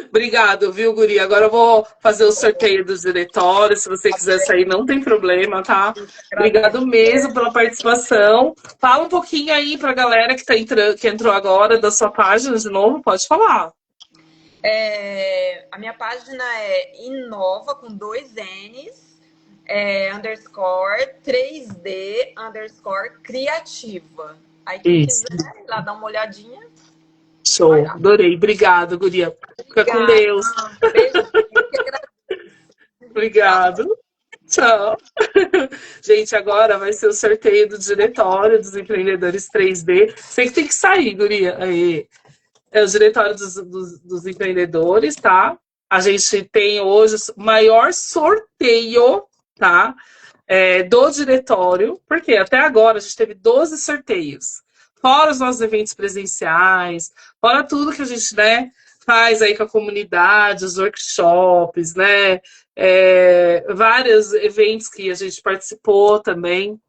Obrigado, viu, Guri? Agora eu vou fazer o sorteio dos diretórios. Se você quiser sair, não tem problema, tá? Agradeço. Obrigado mesmo pela participação. Fala um pouquinho aí pra galera que, que entrou agora da sua página de novo, pode falar. A minha página é Inova com dois N's, underscore 3D underscore criativa. Aí quem Isso. quiser ir lá dar uma olhadinha, vai Show. lá. Adorei. Obrigado, guria. Fica com Obrigada. Deus. Beijinho. Eu que agradeço. Tchau. Obrigado. Tchau. Gente, agora vai ser o sorteio do Diretório dos Empreendedores 3D. Sei que tem que sair, guria. Aí. É o Diretório dos Empreendedores, tá? A gente tem hoje o maior sorteio, tá? Do diretório, porque até agora a gente teve 12 sorteios. Fora os nossos eventos presenciais, fora tudo que a gente, né, faz aí com a comunidade, os workshops, né? Vários eventos que a gente participou também.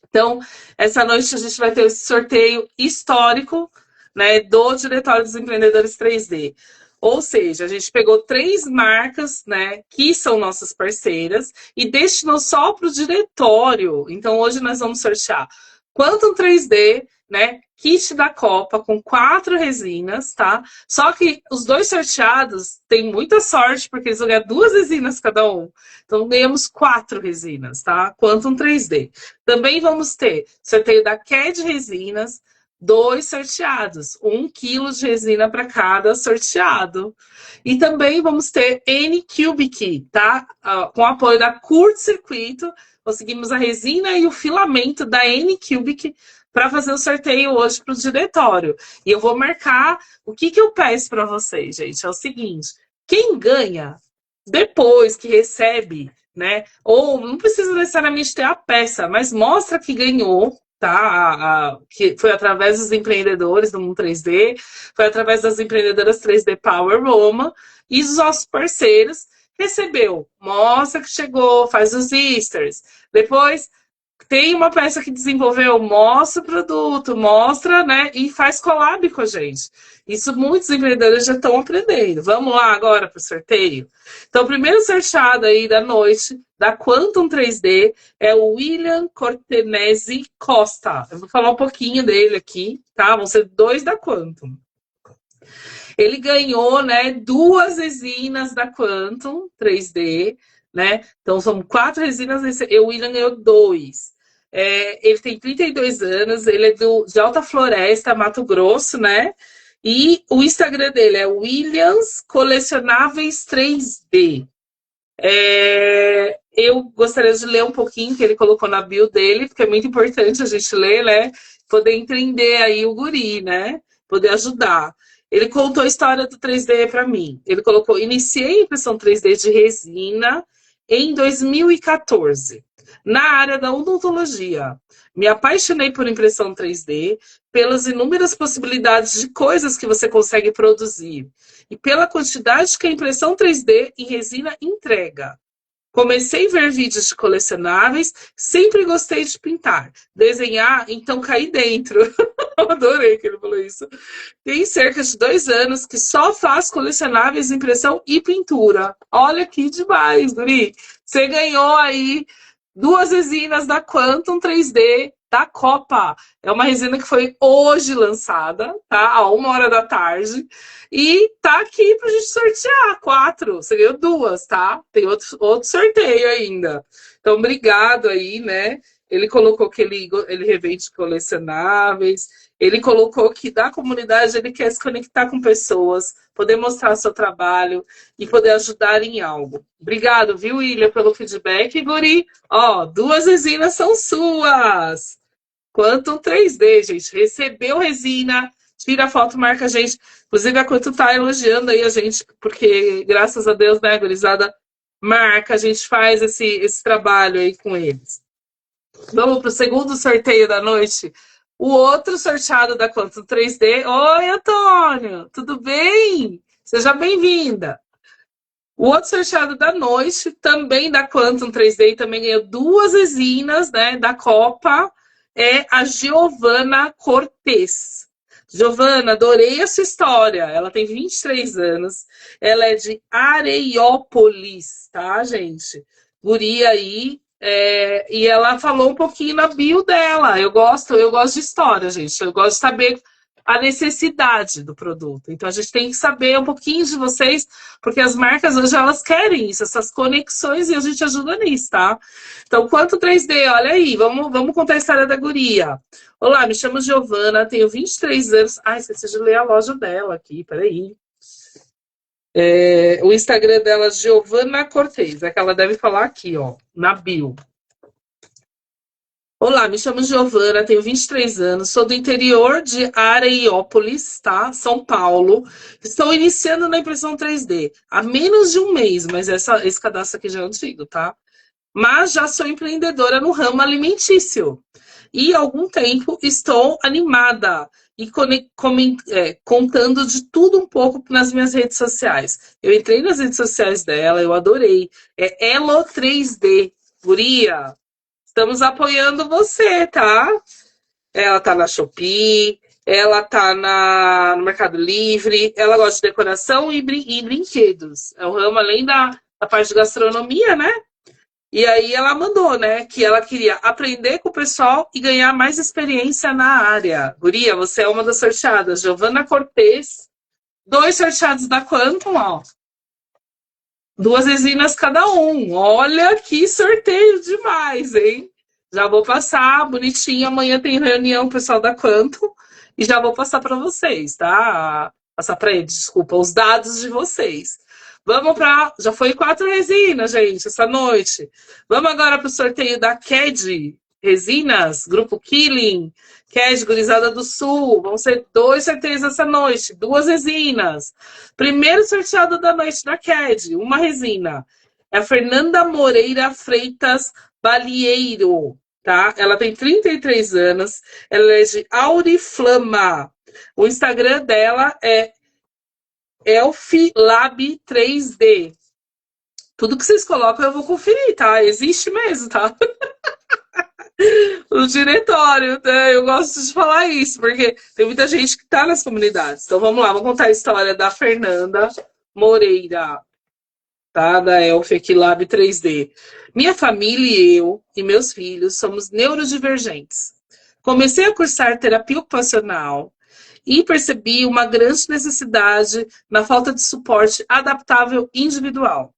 Então, essa noite a gente vai ter esse sorteio histórico, né, do Diretório dos Empreendedores 3D. Ou seja, a gente pegou 3 marcas, né, que são nossas parceiras e destinou só para o diretório. Então, hoje nós vamos sortear Quantum 3D, né, kit da Copa com 4 resinas, tá? Só que os 2 sorteados têm muita sorte, porque eles vão ganhar 2 resinas cada um. Então, ganhamos 4 resinas, tá? Quantum 3D. Também vamos ter sorteio da CAD Resinas, 2 sorteados, 1 quilo de resina para cada sorteado. E também vamos ter N-Cubic, tá? Com apoio da Curto Circuito, conseguimos a resina e o filamento da N-Cubic para fazer o sorteio hoje para o diretório. E eu vou marcar o que eu peço para vocês, gente. É o seguinte: quem ganha depois que recebe, né? Ou não precisa necessariamente ter a peça, mas mostra que ganhou, tá? Que foi através dos empreendedores do Mundo 3D, foi através das empreendedoras 3D Power Roma e dos nossos parceiros. Recebeu, mostra que chegou, faz os Easters. Depois tem uma peça que desenvolveu, mostra o produto, mostra, né? E faz collab com a gente. Isso muitos empreendedores já estão aprendendo. Vamos lá agora para o sorteio? Então, o primeiro sorteado aí da noite, da Quantum 3D, é o William Cortenesi Costa. Eu vou falar um pouquinho dele aqui, tá? Vão ser 2 da Quantum. Ele ganhou, né, 2 resinas da Quantum 3D, né? Então, são 4 resinas, e o William ganhou 2. Ele tem 32 anos, ele é de Alta Floresta, Mato Grosso, né? E o Instagram dele é Williams Colecionáveis 3D. Eu gostaria de ler um pouquinho que ele colocou na bio dele, porque é muito importante a gente ler, né? Poder entender aí o guri, né? Poder ajudar. Ele contou a história do 3D para mim. Ele colocou: iniciei a impressão 3D de resina em 2014, na área da odontologia. Me apaixonei por impressão 3D, pelas inúmeras possibilidades de coisas que você consegue produzir e pela quantidade que a impressão 3D em resina entrega. Comecei a ver vídeos de colecionáveis, sempre gostei de pintar. Desenhar, então caí dentro. Eu adorei que ele falou isso. Tem cerca de 2 anos que só faz colecionáveis, impressão e pintura. Olha que demais, guri. Você ganhou aí 2 resinas da Quantum 3D da Copa. É uma resina que foi hoje lançada, tá? A 1h da tarde. E tá aqui pra gente sortear 4. Você ganhou 2, tá? Tem outro sorteio ainda. Então, obrigado aí, né? Ele colocou que ele revende colecionáveis. Ele colocou que da comunidade ele quer se conectar com pessoas, poder mostrar seu trabalho e poder ajudar em algo. Obrigado, viu, Ilha, pelo feedback. Guri, ó, 2 resinas são suas. Quantum 3D, gente. Recebeu resina, tira a foto, marca a gente. Inclusive, a Quantum tá elogiando aí a gente, porque, graças a Deus, né, gurizada, marca, a gente faz esse trabalho aí com eles. Vamos pro segundo sorteio da noite. O outro sorteado da Quantum 3D. Oi, Antônio, tudo bem? Seja bem-vinda. O outro sorteado da noite, também da Quantum 3D, também ganhou 2 resinas, né, da Copa, é a Giovana Cortez. Giovana, adorei a sua história. Ela tem 23 anos. Ela é de Areiópolis, tá, gente? Guria aí. E ela falou um pouquinho na bio dela. Eu gosto de história, gente. Eu gosto de saber a necessidade do produto. Então a gente tem que saber um pouquinho de vocês, porque as marcas hoje elas querem isso, essas conexões, e a gente ajuda nisso, tá? Então, quanto 3D? Olha aí, vamos contar a história da guria. Olá, me chamo Giovana, tenho 23 anos. Ai, esqueci de ler a loja dela aqui, peraí. O Instagram dela é Giovana Cortez, é que ela deve falar aqui, ó, na bio. Olá, me chamo Giovana, tenho 23 anos, sou do interior de Areiópolis, tá? São Paulo. Estou iniciando na impressão 3D há menos de um mês, mas esse cadastro aqui já é antigo, tá? Mas já sou empreendedora no ramo alimentício. E há algum tempo estou animada e contando de tudo um pouco nas minhas redes sociais. Eu entrei nas redes sociais dela, eu adorei. É Elo 3D. Guria, estamos apoiando você, tá? Ela tá na Shopee, ela tá no Mercado Livre, ela gosta de decoração e brinquedos. É um ramo além da parte de gastronomia, né? E aí ela mandou, né, que ela queria aprender com o pessoal e ganhar mais experiência na área. Guria, você é uma das sorteadas. Giovana Cortez, 2 sorteados da Quantum, ó. 2 resinas cada um. Olha que sorteio demais, hein? Já vou passar bonitinho. Amanhã tem reunião com o pessoal da Quantum e já vou passar para vocês, tá? Passar para eles, desculpa, os dados de vocês. Vamos para... Já foi 4 resinas, gente, essa noite. Vamos agora para o sorteio da CAD Resinas, Grupo Killing, CAD Gurizada do Sul. Vão ser 2 sorteios essa noite, 2 resinas. Primeiro sorteado da noite da CAD, uma resina. É a Fernanda Moreira Freitas Balieiro, tá? Ela tem 33 anos, ela é de Auriflama. O Instagram dela é Elfilab 3D. Tudo que vocês colocam eu vou conferir, tá? Existe mesmo, tá? O diretório, né? Eu gosto de falar isso, porque tem muita gente que tá nas comunidades. Então vamos lá, vou contar a história da Fernanda Moreira, tá? Da Elfilab 3D. Minha família e eu e meus filhos somos neurodivergentes. Comecei a cursar terapia ocupacional e percebi uma grande necessidade na falta de suporte adaptável individual.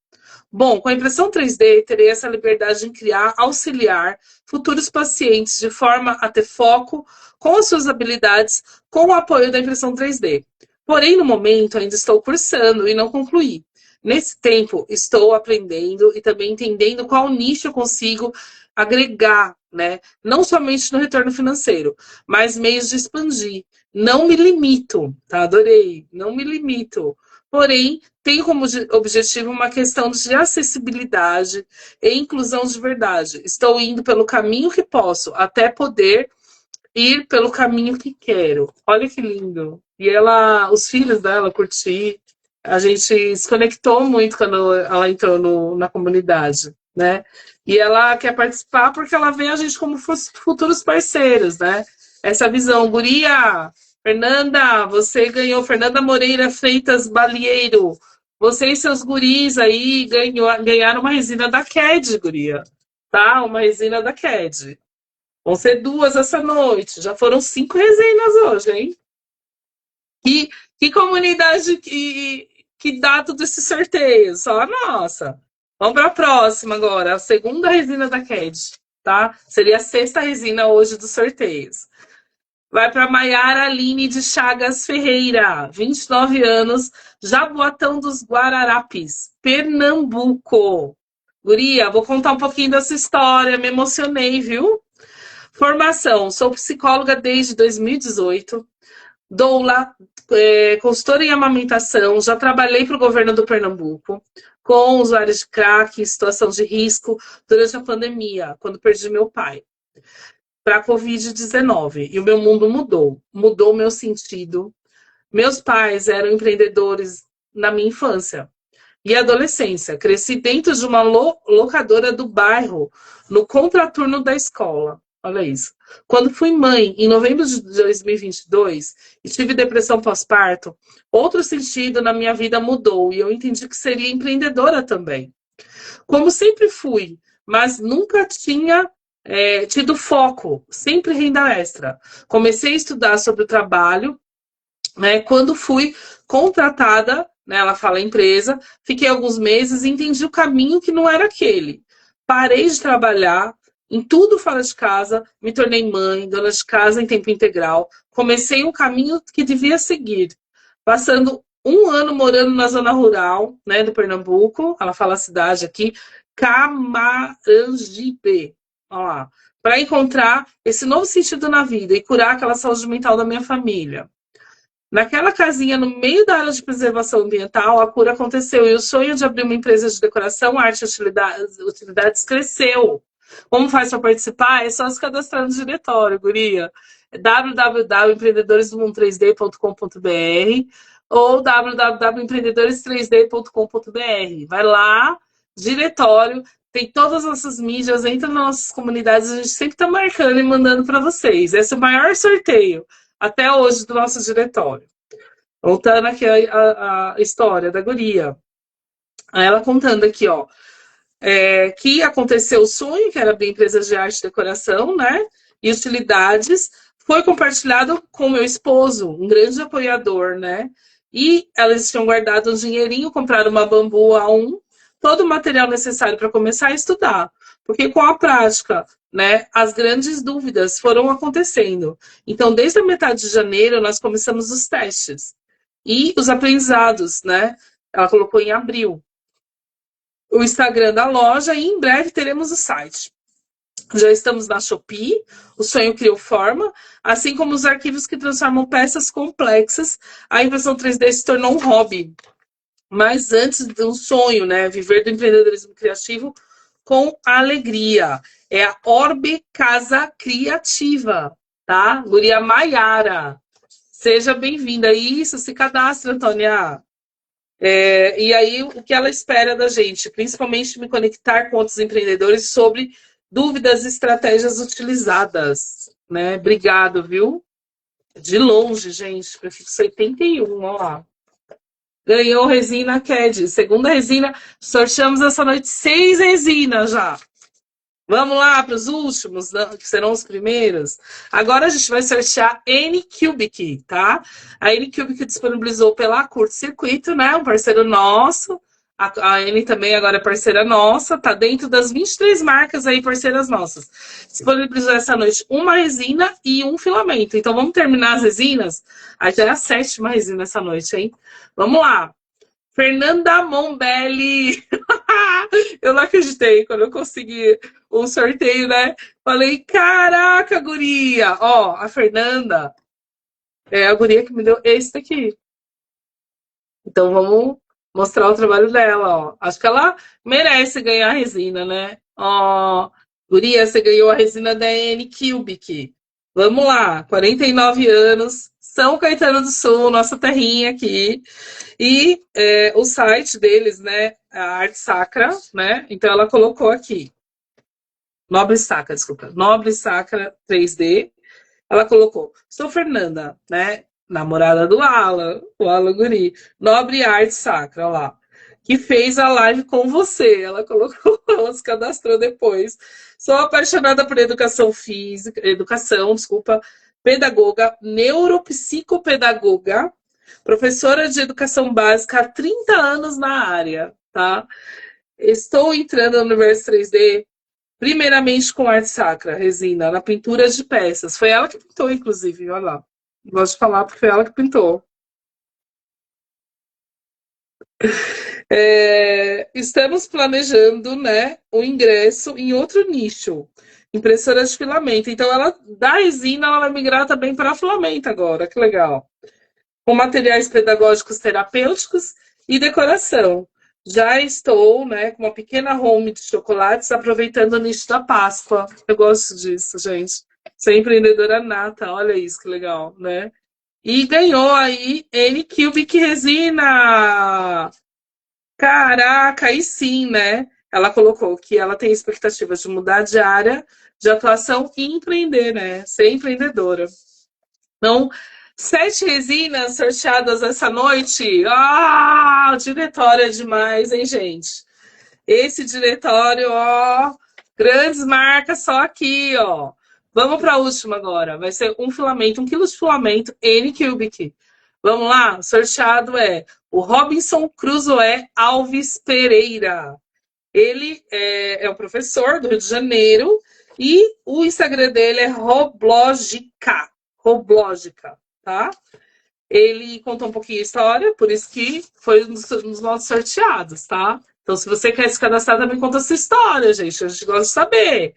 Bom, com a impressão 3D, terei essa liberdade em criar, auxiliar futuros pacientes de forma a ter foco com as suas habilidades com o apoio da impressão 3D. Porém, no momento, ainda estou cursando e não concluí. Nesse tempo, estou aprendendo e também entendendo qual nicho eu consigo agregar, né? Não somente no retorno financeiro, mas meios de expandir. Não me limito, tá? Adorei. Não me limito. Porém, tenho como objetivo uma questão de acessibilidade e inclusão de verdade. Estou indo pelo caminho que posso, até poder ir pelo caminho que quero. Olha que lindo. E ela, os filhos dela, curti. A gente se conectou muito quando ela entrou na comunidade, né? E ela quer participar porque ela vê a gente como futuros parceiros, né? Essa visão. Guria, Fernanda, você ganhou. Fernanda Moreira Freitas Balieiro. Você e seus guris aí ganharam uma resina da CAD, guria. Tá? Uma resina da CAD. Vão ser 2 essa noite. Já foram 5 resinas hoje, hein? Que comunidade que dá tudo esse sorteio? Só a nossa. Vamos para a próxima agora. A segunda resina da CAD, tá? Seria a 6ª resina hoje dos sorteios. Vai para Maiara Aline de Chagas Ferreira, 29 anos, Jaboatão dos Guararapes, Pernambuco. Guria, vou contar um pouquinho dessa história, me emocionei, viu? Formação, sou psicóloga desde 2018, doula, consultora em amamentação, já trabalhei para o governo do Pernambuco, com usuários de crack, situação de risco, durante a pandemia, quando perdi meu pai para a Covid-19. E o meu mundo mudou o meu sentido. Meus pais eram empreendedores na minha infância e adolescência. Cresci dentro de uma locadora do bairro, no contraturno da escola. Olha isso. Quando fui mãe, em novembro de 2022, e tive depressão pós-parto, outro sentido na minha vida mudou e eu entendi que seria empreendedora também. Como sempre fui, mas nunca tinha tido foco, sempre renda extra. Comecei a estudar sobre o trabalho né? Quando fui contratada, né? Ela fala empresa, fiquei alguns meses e entendi o caminho que não era aquele. Parei de trabalhar em tudo fora de casa, me tornei mãe, dona de casa em tempo integral. Comecei um caminho que devia seguir, passando um ano morando na zona rural, né, do Pernambuco. Ela fala a cidade aqui, Camaragibe. Olha lá, para encontrar esse novo sentido na vida e curar aquela saúde mental da minha família. Naquela casinha, no meio da área de preservação ambiental, a cura aconteceu e o sonho de abrir uma empresa de decoração, arte e utilidades cresceu. Como faz para participar? É só se cadastrar no diretório, guria. www.empreendedoresdomundo3d.com.br ou www.empreendedores3d.com.br. Vai lá, diretório, tem todas as nossas mídias, entra nas nossas comunidades, a gente sempre está marcando e mandando para vocês. Esse é o maior sorteio até hoje do nosso diretório. Voltando aqui a história da guria. Ela contando aqui, ó, que aconteceu o sonho, que era abrir empresas de arte e decoração, né? E utilidades. Foi compartilhado com meu esposo, um grande apoiador, né? E elas tinham guardado um dinheirinho, compraram uma bambu A1, todo o material necessário para começar a estudar. Porque com a prática, né, as grandes dúvidas foram acontecendo. Então, desde a metade de janeiro, nós começamos os testes. E os aprendizados, né? Ela colocou em abril. O Instagram da loja e em breve teremos o site. Já estamos na Shopee, o sonho criou forma, assim como os arquivos que transformam peças complexas, a impressão 3D se tornou um hobby. Mas antes de um sonho, né? Viver do empreendedorismo criativo com alegria. É a Orbe Casa Criativa, tá? Guria Maiara. Seja bem-vinda. Isso, se cadastra, Antônia. E aí, o que ela espera da gente? Principalmente me conectar com outros empreendedores sobre dúvidas e estratégias utilizadas, né? Obrigado, viu? De longe, gente, prefixo 81, olha lá. Ganhou resina CAD. Segunda resina, sorteamos essa noite 6 resinas já. Vamos lá para os últimos, que serão os primeiros. Agora a gente vai sortear N-Cubic, tá? A N-Cubic disponibilizou pela Curto Circuito, né? Um parceiro nosso. A N também agora é parceira nossa. Tá dentro das 23 marcas aí, parceiras nossas. Disponibilizou essa noite uma resina e um filamento. Então vamos terminar as resinas? Aí já é a 7ª resina essa noite, hein? Vamos lá. Fernanda Mombelli. Eu não acreditei quando eu consegui um sorteio, né? Falei, caraca, guria! Ó, a Fernanda é a guria que me deu esse daqui. Então vamos mostrar o trabalho dela, ó. Acho que ela merece ganhar a resina, né? Ó, guria, você ganhou a resina da N-Cubic. Vamos lá, 49 anos, São Caetano do Sul, nossa terrinha aqui. E o site deles, né, a Arte Sacra, né? Então ela colocou aqui, Nobre Sacra, desculpa, Nobre Sacra 3D. Ela colocou, sou Fernanda, né, namorada do Alan, o Alan Guri, Nobre Arte Sacra, olha lá, que fez a live com você. Ela colocou, ela se cadastrou depois. Sou apaixonada por educação física, pedagoga, neuropsicopedagoga, professora de educação básica há 30 anos na área, tá? Estou entrando no universo 3D, primeiramente com arte sacra, resina, na pintura de peças. Foi ela que pintou, inclusive, olha lá. Gosto de falar porque foi ela que pintou. Estamos planejando, né, o ingresso em outro nicho, impressora de filamento. Então, ela da resina, ela vai migrar também para filamento agora, que legal. Com materiais pedagógicos terapêuticos e decoração. Já estou, né, com uma pequena home de chocolates, aproveitando o nicho da Páscoa. Eu gosto disso, gente. Sou empreendedora nata, olha isso que legal, né? E ganhou aí N-Cubic Resina! Caraca, aí sim, né? Ela colocou que ela tem expectativas de mudar de área de atuação e empreender, né? Ser empreendedora. Então, 7 resinas sorteadas essa noite. Ah, o diretório é demais, hein, gente? Esse diretório, ó, grandes marcas só aqui, ó. Vamos para a última agora. Vai ser um filamento, 1 quilo de filamento N-Cubic. Vamos lá? O sorteado é o Robinson Cruzoé Alves Pereira. Ele é um professor do Rio de Janeiro e o Instagram dele é Roblogica. Roblogica, tá? Ele contou um pouquinho a história, por isso que foi um dos nossos sorteados, tá? Então, se você quer se cadastrar, também conta a sua história, gente. A gente gosta de saber.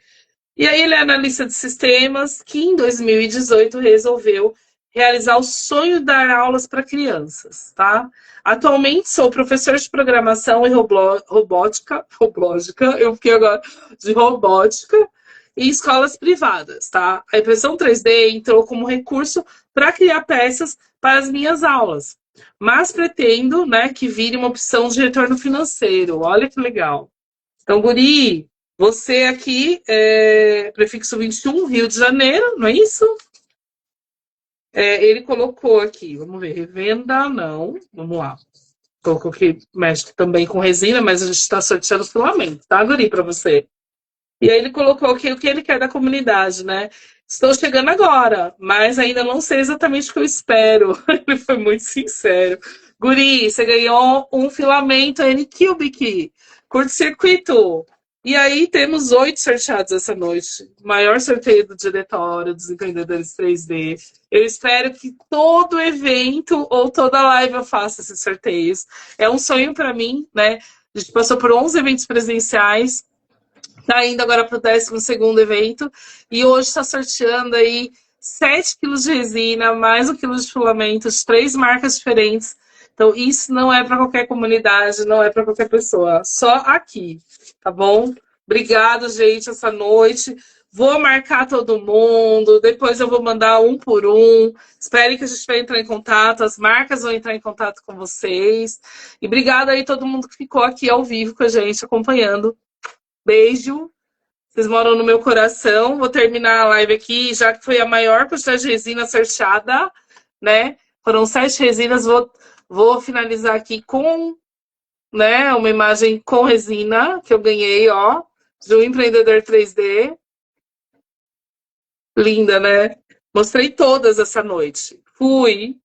E aí, ele é analista de sistemas que, em 2018, resolveu realizar o sonho de dar aulas para crianças, tá? Atualmente, sou professor de programação e robótica, eu fiquei agora de robótica, em escolas privadas, tá? A impressão 3D entrou como recurso para criar peças para as minhas aulas, mas pretendo, né, que vire uma opção de retorno financeiro. Olha que legal. Então, Guri, você aqui, prefixo 21, Rio de Janeiro, não é isso? Ele colocou aqui, vamos ver, revenda não, vamos lá. Colocou que mexe também com resina, mas a gente está sorteando filamento, tá, Guri, para você. E aí ele colocou aqui o que ele quer da comunidade, né? Estou chegando agora, mas ainda não sei exatamente o que eu espero. Ele foi muito sincero. Guri, você ganhou um filamento N-Cubic, curto-circuito. E aí temos 8 sorteados essa noite. Maior sorteio do diretório dos empreendedores 3D. Eu espero que todo evento ou toda live eu faça esses sorteios. É um sonho para mim, né? A gente passou por 11 eventos presenciais. Tá indo agora para o 12º evento. E hoje está sorteando aí 7 quilos de resina, mais 1 quilo de filamentos, 3 marcas diferentes. Então, isso não é para qualquer comunidade, não é para qualquer pessoa. Só aqui, tá bom? Obrigada, gente, essa noite. Vou marcar todo mundo, depois eu vou mandar um por um. Esperem que a gente vai entrar em contato, as marcas vão entrar em contato com vocês. E obrigada aí todo mundo que ficou aqui ao vivo com a gente, acompanhando. Beijo. Vocês moram no meu coração. Vou terminar a live aqui, já que foi a maior quantidade de resina sorteada, né? Foram 7 resinas. Vou finalizar aqui com, né, uma imagem com resina que eu ganhei, ó, de um empreendedor 3D. Linda, né? Mostrei todas essa noite. Fui.